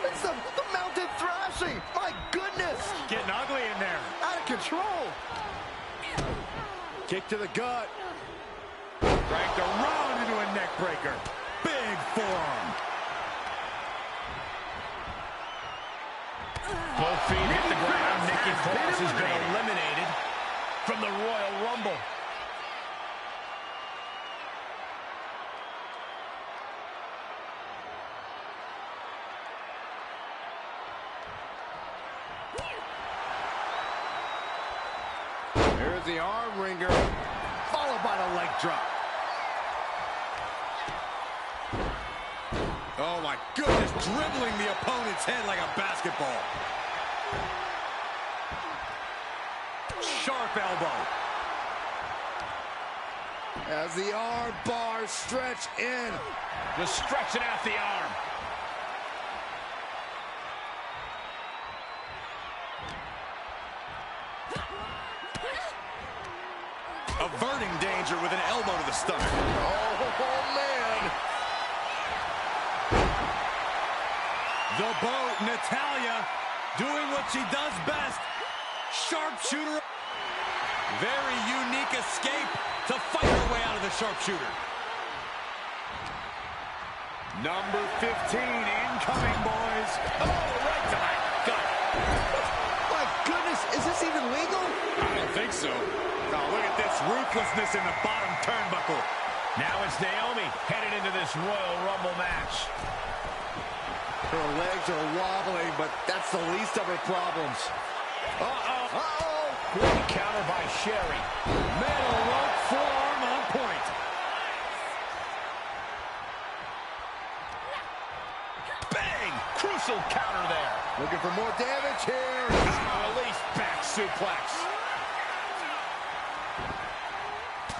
It's the mounted thrashing. My goodness. Getting ugly in there. Out of control. Kick to the gut. Dragged around into a neck breaker. Big forearm. Both feet hit the ground. Nikki Cross has been eliminated from the Royal Rumble. There's the arm wringer, followed by the leg drop. Oh my goodness, dribbling the opponent's head like a basketball. Sharp elbow. As the arm bars stretch in. Just stretching out the arm. Averting danger with an elbow to the stomach. Oh man. The boat, Natalia, doing what she does best. Sharpshooter. Very unique escape to fight her way out of the sharpshooter. Number 15 incoming, boys. Oh, right to my gut. My goodness, Is this even legal? I don't think so. Oh, look at this ruthlessness in the bottom turnbuckle. Now it's Naomi headed into this Royal Rumble match. Her legs are wobbling, but that's the least of her problems. Uh-oh. Uh-oh. Great counter by Sherry. Metal rope forearm on point. Bang! Crucial counter there. Looking for more damage here. Release back suplex.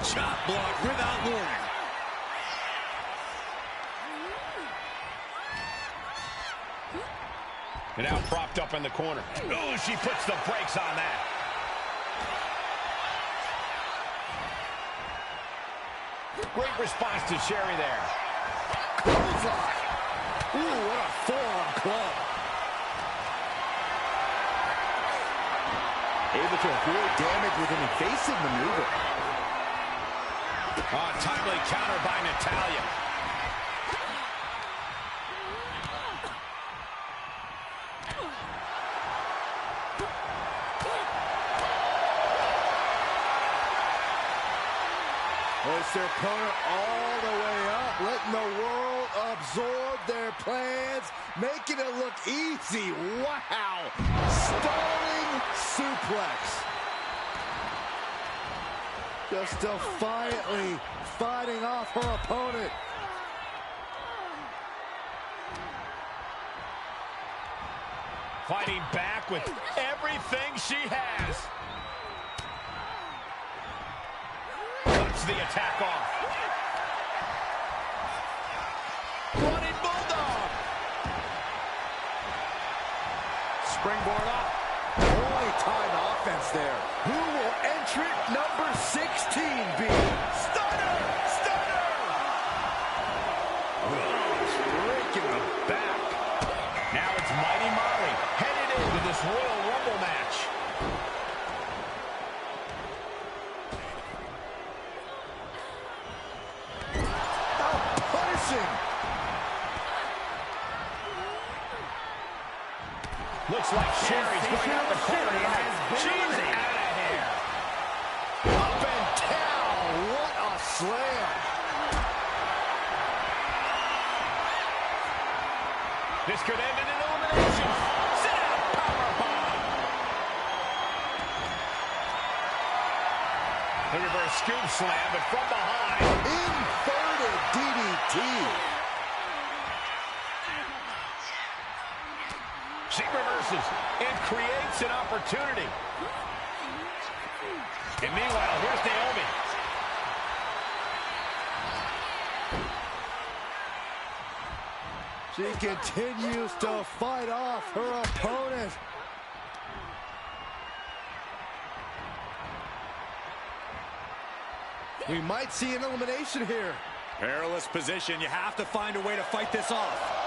Chop block without warning. And now propped up in the corner. Ooh, she puts the brakes on that. Great response to Sherry there. Clothesline. Ooh, what a forearm club. Able to avoid damage with an evasive maneuver. Oh, timely counter by Natalya. Hoist their opponent all the way up, letting the world absorb their plans, making it look easy. Wow! Stalling suplex. Just defiantly fighting off her opponent. Fighting back with everything she has. Cuts the attack off. Running bulldog. Springboard up. Boy, timed offense there. Who will entrant number 16 be? Stunner! Stunner! Breaking the back. Now it's Mighty Molly headed into this Royal Rumble match. Oh, punishing! Looks like Sherry's going out the corner tonight. She's out of here. Up and down. What a slam. This could end in an elimination. Sit out, powerbomb. Looking for a scoop slam, but from behind. Inverted DDT. She reverses and creates an opportunity. And meanwhile, here's Naomi. She continues to fight off her opponent. We might see an elimination here. Perilous position. You have to find a way to fight this off.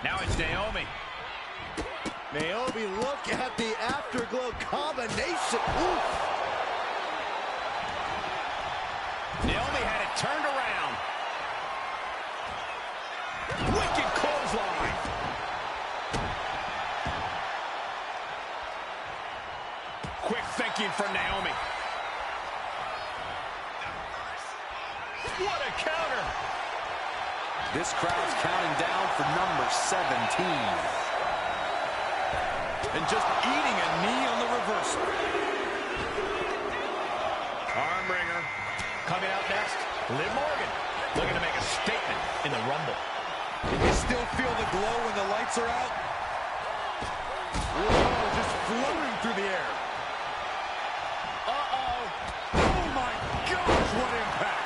Now it's Naomi. Naomi, look at the afterglow combination. Oof. Naomi had it turned around. Wicked clothesline. Quick thinking from Naomi. What a counter. This crowd's counting down for number 17. And just eating a knee on the reversal. Armbringer. Coming out next, Liv Morgan. Looking to make a statement in the Rumble. Can you still feel the glow when the lights are out? Whoa, just floating through the air. Uh-oh. Oh, my gosh, what impact.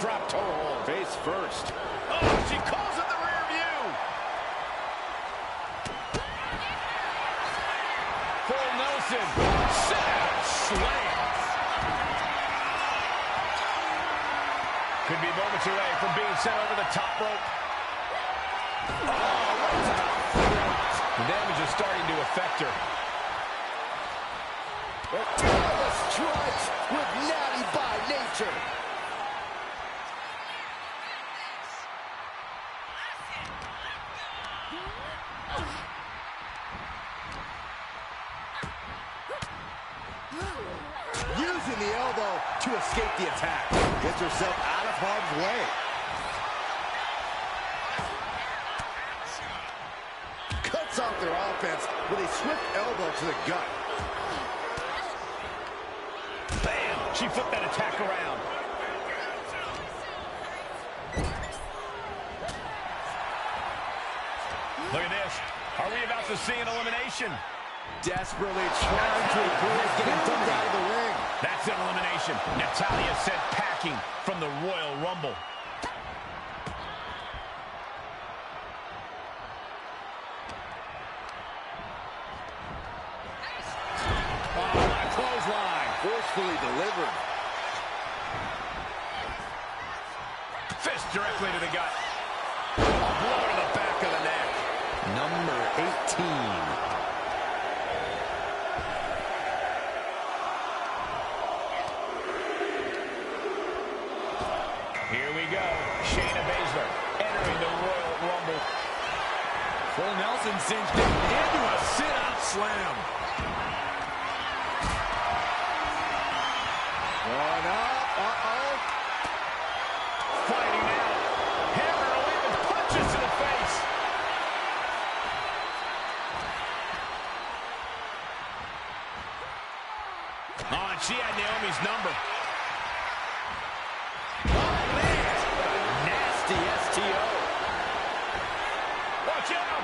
Drop toe hold. Face first. Oh, she calls it the rear view. Full Nelson. Sit out. Slam. Could be moments away from being sent over the top rope. Oh, is starting to affect her. The strikes with natty by nature. Using the elbow to escape the attack. Gets herself out of harm's way. Cuts off their offense with a swift elbow to the gut. Bam! She flipped that attack around. Look at this. Are we about to see an elimination? Desperately trying to avoid getting dumped out of the ring. That's an elimination. Natalya sent packing from the Royal Rumble. Oh, my clothesline. Forcefully delivered. Fist directly to the gut. A blow to the back of the neck. Number 18. Here we go. Shayna Baszler entering the Royal Rumble. Full Nelson cinched in into a sit-out slam. Going up. Uh-oh. Fighting out. Hammer away with punches to the face. Oh, and she had Naomi's number. Nasty STO. Watch out!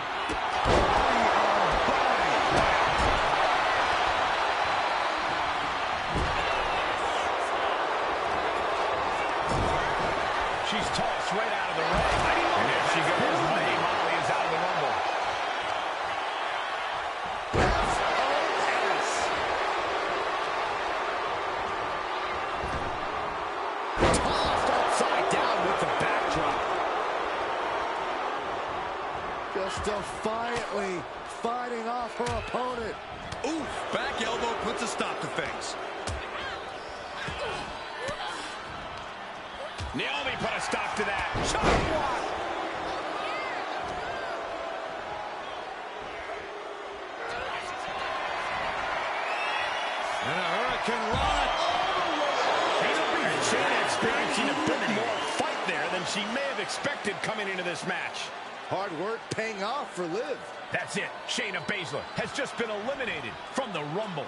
She's tossed right out of the ring. And there she goes. Lady Molly is out of the Rumble. SOS. Tossed upside down with the backdrop. Just defiantly fighting off her opponent. Oof, back elbow puts a stop to things. Naomi put a stop to that. Chop block. And a hurricane run. And Shayna experiencing a bit more fight there than she may have expected coming into this match. Hard work paying off for Liv. That's it. Shayna Baszler has just been eliminated from the Rumble.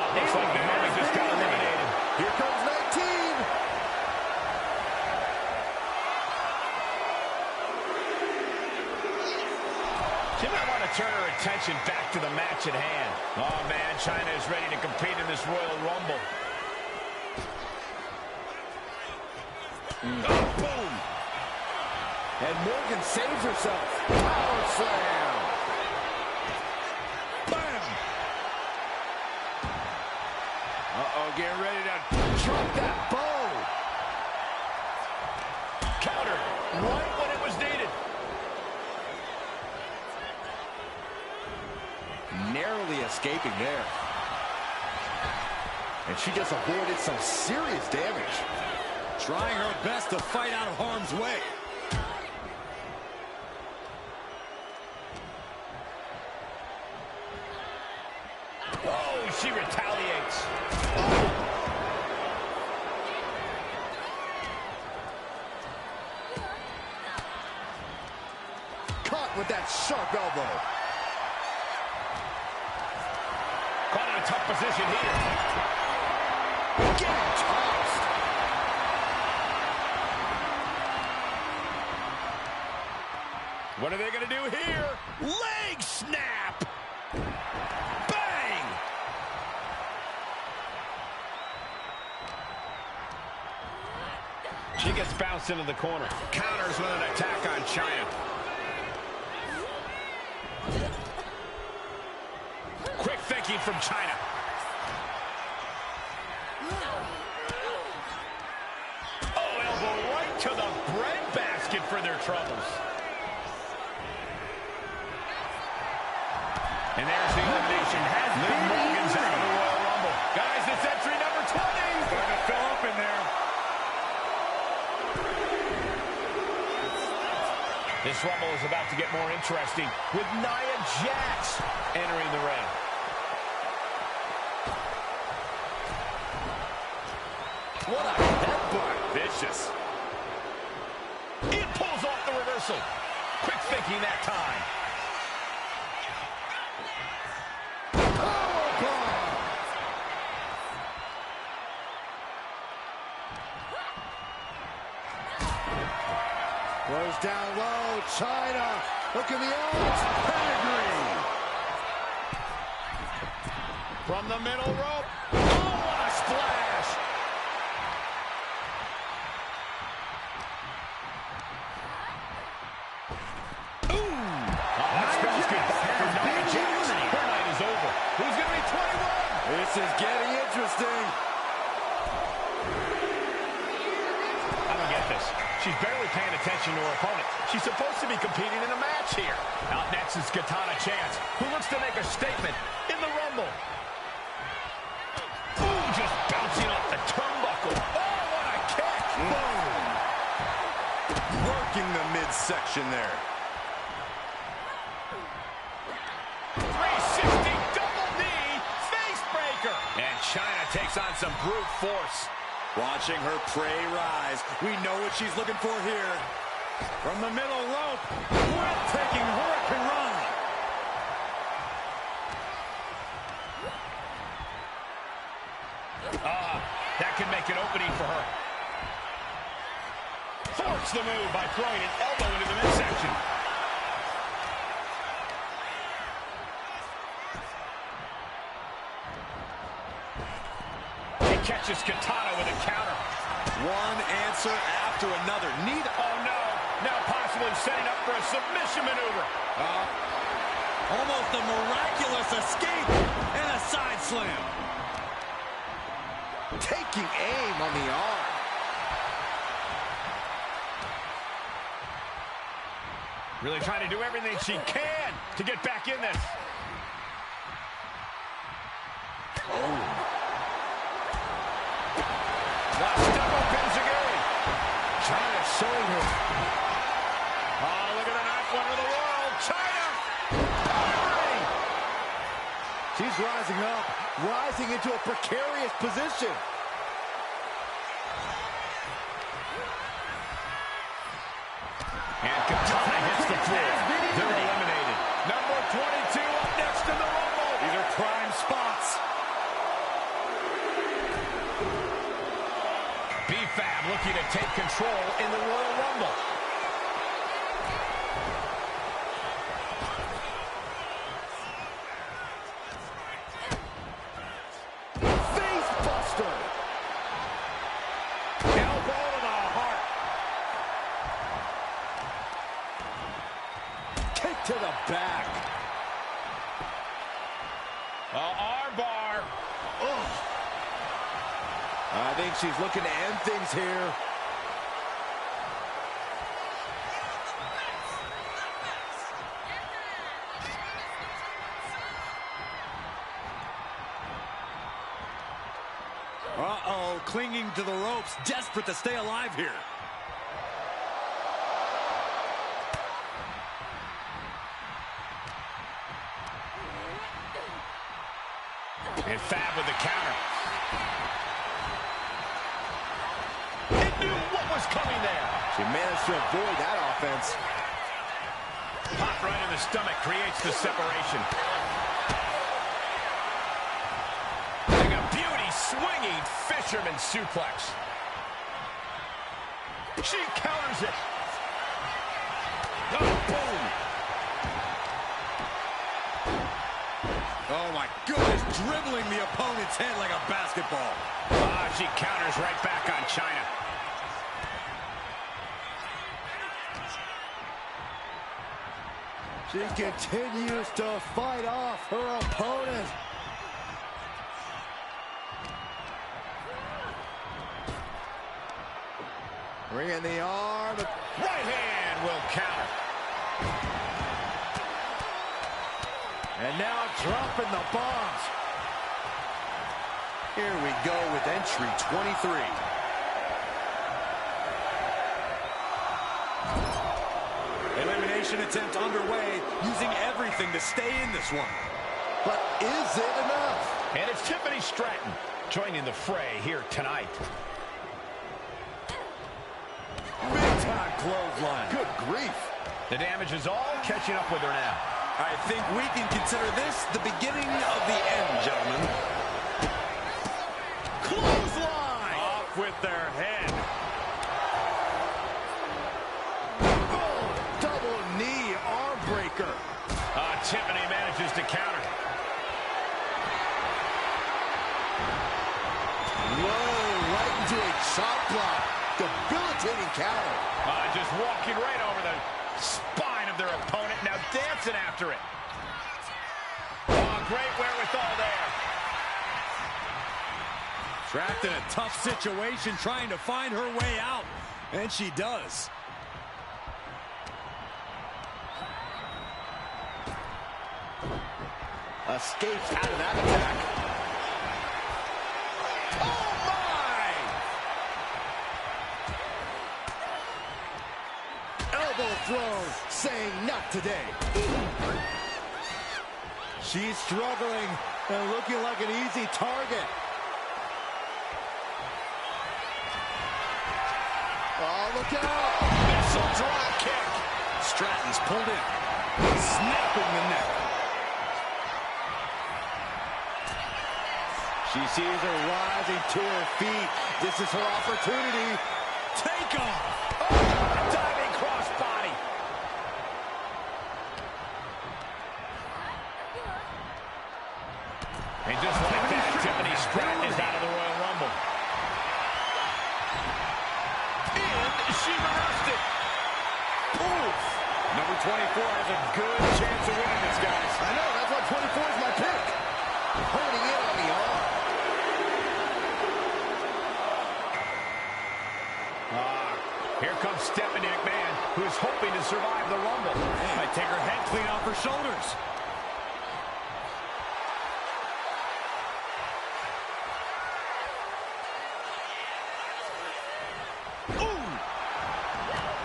Looks like Naomi just got eliminated. Here comes 19. She might want to turn her attention back to the match at hand. Oh, man, Chyna is ready to compete in this Royal Rumble. Oh, boom! And Morgan saves herself. Power slam. Bam! Uh-oh, getting ready to drop that bow. Counter right when it was needed. Narrowly escaping there. And she just avoided some serious damage. Trying her best to fight out of harm's way. Oh, she retaliates. Caught with that sharp elbow. Caught in a tough position here. Getting tossed. What are they going to do here? Leg snap! Bang! She gets bounced into the corner. Counters with an attack on Chyna. Quick thinking from Chyna. Oh, elbow right to the breadbasket for their troubles. And there's the elimination. Liv Morgan's out of the Royal Rumble. Guys, it's entry number 20. Starting to fill up in there. This Rumble is about to get more interesting with Nia Jax entering the ring. What a headbutt. Vicious. It pulls off the reversal. Quick thinking that time. Goes down low, China. Look at the odds. Pedigree. From the middle rope. Oh, what a splash. Ooh. Oh, that spells goodbye for Nia Jax. Her night is over. Who's going to be 21? This is getting interesting. I don't get this. She's barely paying attention to her opponent. She's supposed to be competing in a match here. Out next is Katana Chance, who looks to make a statement in the Rumble. Ooh, just bouncing off the turnbuckle. Oh, what a kick. Boom. Working the midsection there. 360 double knee face breaker. And China takes on some brute force. Watching her prey rise. We know what she's looking for here. From the middle rope. Breathtaking Hurricane Run. That can make an opening for her. Force the move by throwing an elbow into the midsection. He catches Katana with a counter. One answer after another. Neither. Oh, no. Now possibly setting up for a submission maneuver. Almost a miraculous escape and a side slam. Taking aim on the arm. Really trying to do everything she can to get back in this. China showing her. Oh, look at the knife one of the world. China! She's rising up, rising into a precarious position. And Katana hits the floor. They're eliminated. Number 22 up next in the Rumble. These are prime spots. B-Fab looking to take control in the Royal Rumble. Face buster. Elbow to the heart. Kick to the back. Armbar. I think she's looking to end things here. Uh-oh, clinging to the ropes, desperate to stay alive here. And Fab with the counter. It knew what was coming there. She managed to avoid that offense. Pop right in the stomach creates the separation. Like a beauty swinging fisherman suplex. She counters it. Oh, boom. Oh, my goodness, dribbling the opponent's head like a basketball. She counters right back on China. She continues to fight off her opponent. Bringing the arm. Right hand. and will counter. And now dropping the bombs. Here we go with entry 23. Elimination attempt underway, using everything to stay in this one. But is it enough? And it's Tiffany Stratton joining the fray here tonight. Big time clothesline. Good grief. The damage is all catching up with her now. I think we can consider this the beginning of the end, gentlemen. Clothesline! Off with their head. Oh, double knee arm breaker. Tiffany manages to counter. Whoa, right into a chop block. Debilitating counter. Just walking right over the spine of their opponent. Now dancing after it. Oh, great wherewithal there. Trapped in a tough situation, trying to find her way out. And she does. Escapes out of that attack. Oh, my! Elbow thrown, saying not today. She's struggling and looking like an easy target. Oh, look out! Missile drop kick. Stratton's pulled in. Snapping the neck. She sees her rising to her feet. This is her opportunity. Take off! Oh, diving crossbody. And just like that, Tiffany Stratton is out of the Royal Rumble. And she reversed it. Oof. Number 24 has a good chance of winning this, guys. I know, that's why 24 is my pick. Holding in on the arm. Here comes Stephanie McMahon, who is hoping to survive the Rumble. Might take her head clean off her shoulders. Ooh!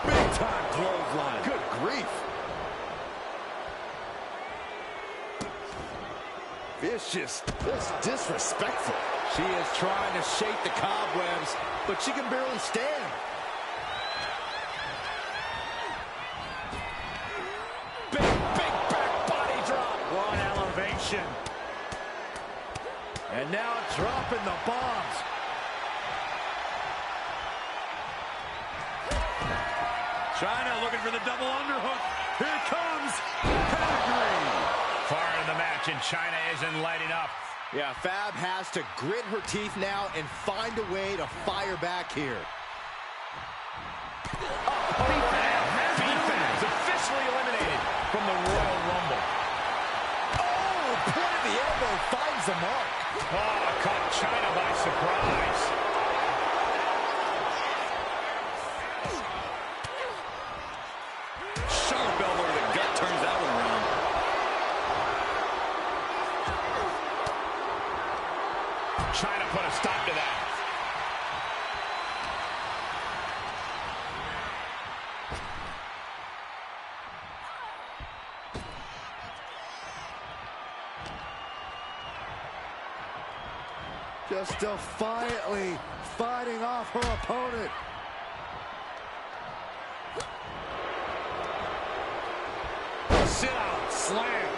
Big time clothesline. Good grief. Vicious. This disrespectful. She is trying to shake the cobwebs, but she can barely stand. Big back body drop. One elevation. And now dropping the bombs. China looking for the double underhook. Here it comes. Pedigree. Far into the match, and China isn't lighting up. Yeah, Fab has to grit her teeth now and find a way to fire back here. B-Fab is officially eliminated from the Royal Rumble. Oh, point of the elbow finds the mark. Oh, caught China by surprise. Sharp elbow to the gut turns that one around. China put a stop to that. Just defiantly fighting off her opponent. Sit out, slam.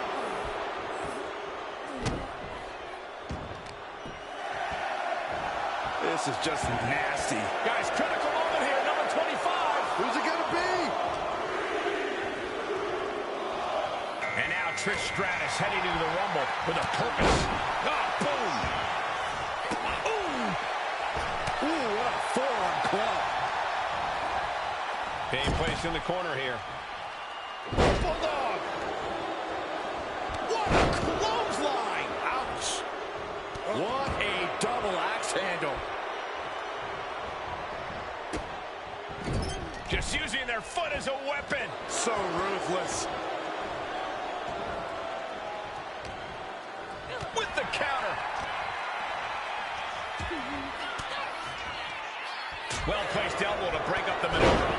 This is just nasty. Guys, critical moment here, number 25. Who's it gonna be? And now Trish Stratus heading into the Rumble with a purpose. Oh, boom. Ooh, what a forearm club. Being placed in the corner here. Bulldog. What a clothesline. Ouch. What a double axe handle. Just using their foot as a weapon. So ruthless. With the counter. Well-placed elbow to break up the maneuver.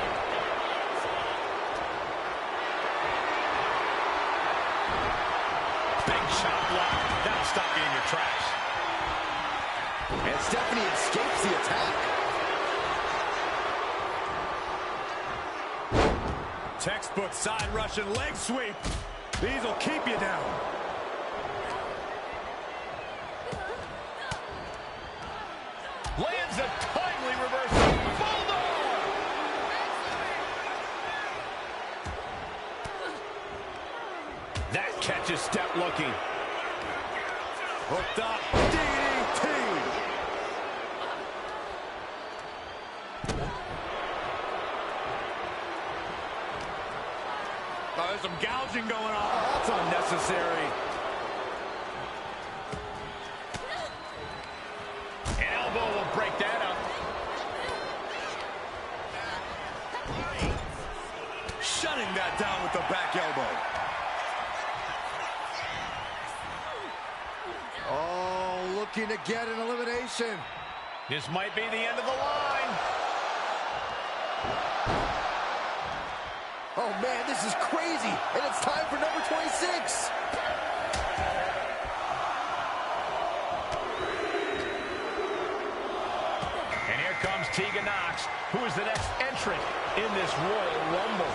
Big chop block. That'll stop you in your tracks. And Stephanie escapes the attack. Textbook side Russian leg sweep. These will keep you down. Lands a timely reversal. Bulldog! That catch is step looking. Hooked up. DDT. Oh, there's some gouging going on. Oh, that's unnecessary. An elbow will break that up. Shutting that down with the back elbow. Oh, looking to get an elimination. This might be the end of the line. Oh, man, this is crazy. And it's time for number 26. And here comes Tegan Knox, who is the next entrant in this Royal Rumble.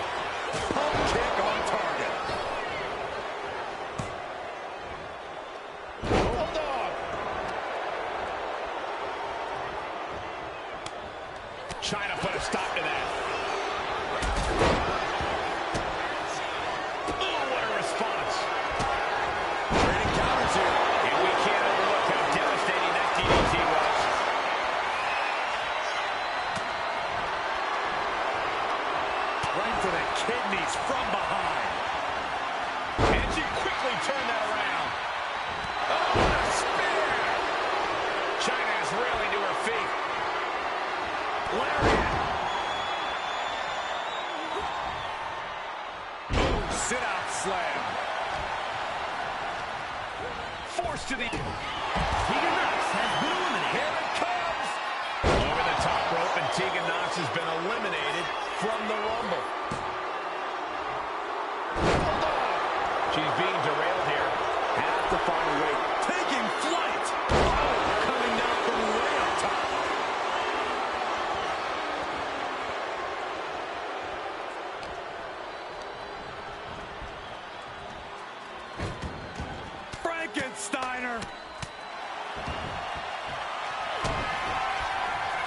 Pump kick on target. Bulldog. Trying to put a stop to that. Oh, what a response. Trading counters here. And we can't overlook how devastating that DDT was. Right for the kidneys from behind. And she quickly turned that around. Oh, what a spear! China is railing to her feet. Lariat. Boom, sit-out slam. Forced to the... Tegan Knox has been eliminated. Here it comes! Over the top rope, and Tegan Knox has been eliminated from the Rumble. She's being derailed here. Have to find a way. Taking flight. Oh, coming down from way up top. Frankensteiner.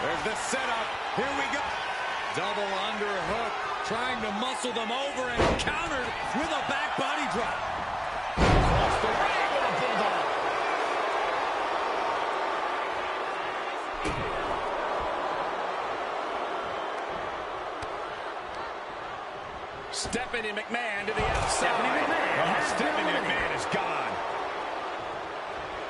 There's the setup. Here we go. Double underhook. Trying to muscle them over and countered with a back body drop. Across the ring with a bulldog. Stephanie McMahon to the outside. Stephanie McMahon is gone.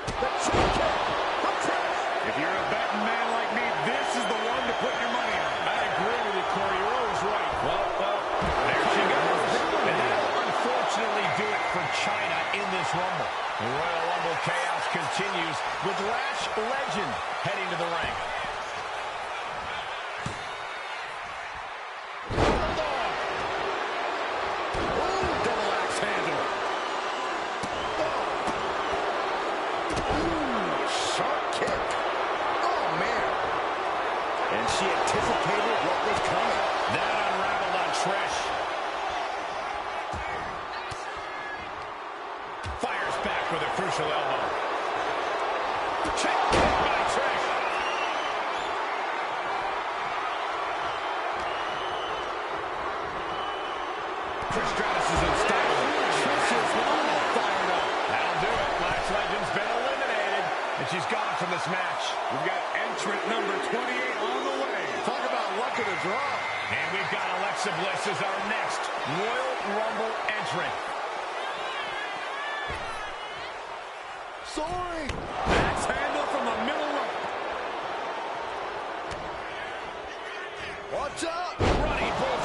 The cheap kick from Trish. If you're a betting man like me, this is the one to put your money on. I agree with you, Corey. You're always right. Well, there she goes. And that'll unfortunately do it for China in this Rumble. The Royal Rumble chaos continues with Lash Legend heading to the ring. Double axe handle. Sharp kick. Oh, man. And she anticipated what was coming. That unraveled on Trish. Fires back with a crucial elbow. Check kick by Trish. Trish Stratus is unstoppable. Trish is all fired up. That'll do it. Lash Legend's been eliminated, and she's gone from this match. We've got entrant number 28 on the way. Talk about luck of the draw. And we've got Alexa Bliss as our next Royal Rumble entrant. Soaring. Axe handle from the middle rope. Watch out. Running Bulldog.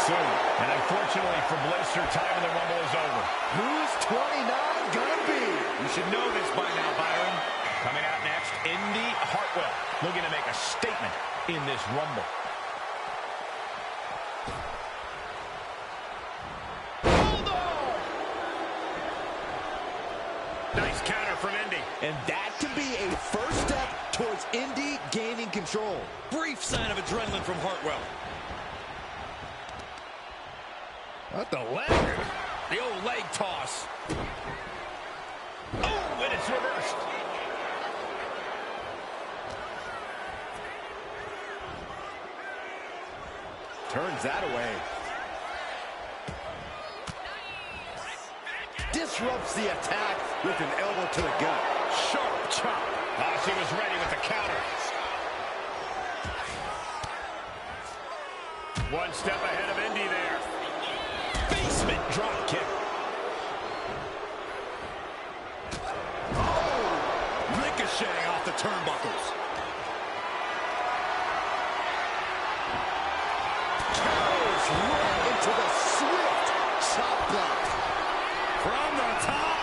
soon. And unfortunately for Bliss, her time in the Rumble is over. Who's 29 gonna be? You should know this by now, Byron. Coming out next, Indy Hartwell, looking to make a statement in this Rumble. Nice counter from Indy. And that could be a first step towards Indy gaining control. Brief sign of adrenaline from Hartwell. What the leg? The old leg toss. Oh, and it's reversed. Turns that away. Disrupts the attack with an elbow to the gut. Sharp chop. Oh, she was ready with the counter. One step ahead of Indy there. Basement drop kick. Oh! Ricocheting off the turnbuckles. Goes right into the swift chop block. From the top.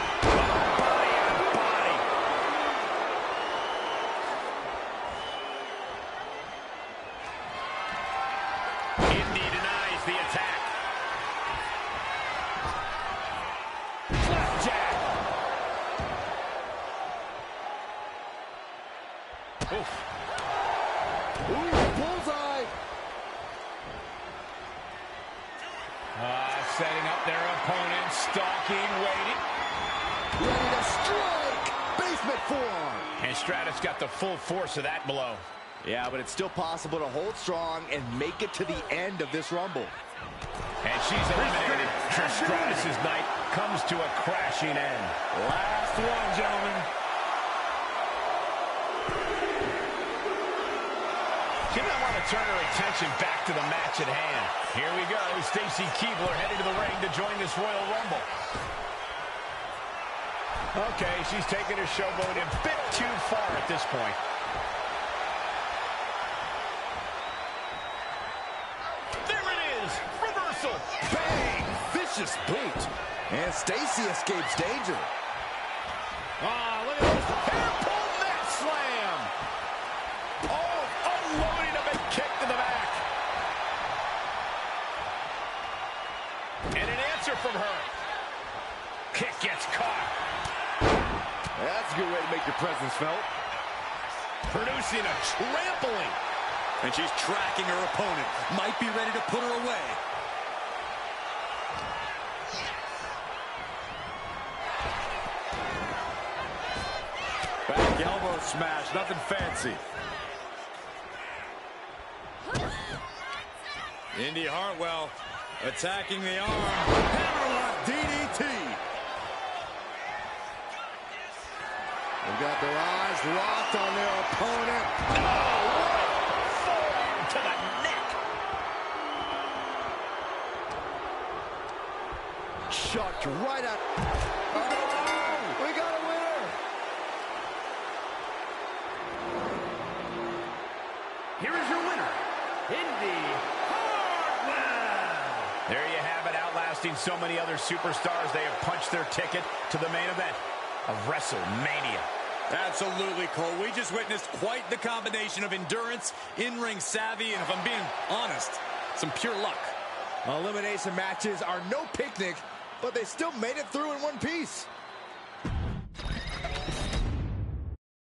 Body on body. Indy denies the attack. Flapjack. Oof. Ooh, bullseye. Setting up their opponent, stalking, waiting. Ready to strike. Basement forearm. And Stratus got the full force of that blow. Yeah, but it's still possible to hold strong and make it to the end of this Rumble. And she's eliminated. Trish Stratus' night comes to a crashing end. Last one, gentlemen. She might want to turn her attention back to the match at hand. Here we go. Stacy Keibler headed to the ring to join this Royal Rumble. Okay, she's taking her showboat a bit too far at this point. There it is. Reversal. Bang! Vicious boot. And Stacy escapes danger. Ah, look at this. Hair-pull neck slam. Oh, unloading a big kick to the back. And an answer from her. Kick gets caught. That's a good way to make your presence felt. Producing a trampling. And she's tracking her opponent. Might be ready to put her away. Back elbow smash. Nothing fancy. Indy Hartwell attacking the arm. Hammerlock DDT. They've got their eyes locked on their opponent. Forearm to the neck. Chucked right out. Oh, we got a winner. Here is your winner, Indy Hartwell. There you have it, outlasting so many other superstars. They have punched their ticket to the main event of WrestleMania. Absolutely, Cole. We just witnessed quite the combination of endurance, in-ring savvy, and if I'm being honest, some pure luck. Elimination matches are no picnic, but they still made it through in one piece.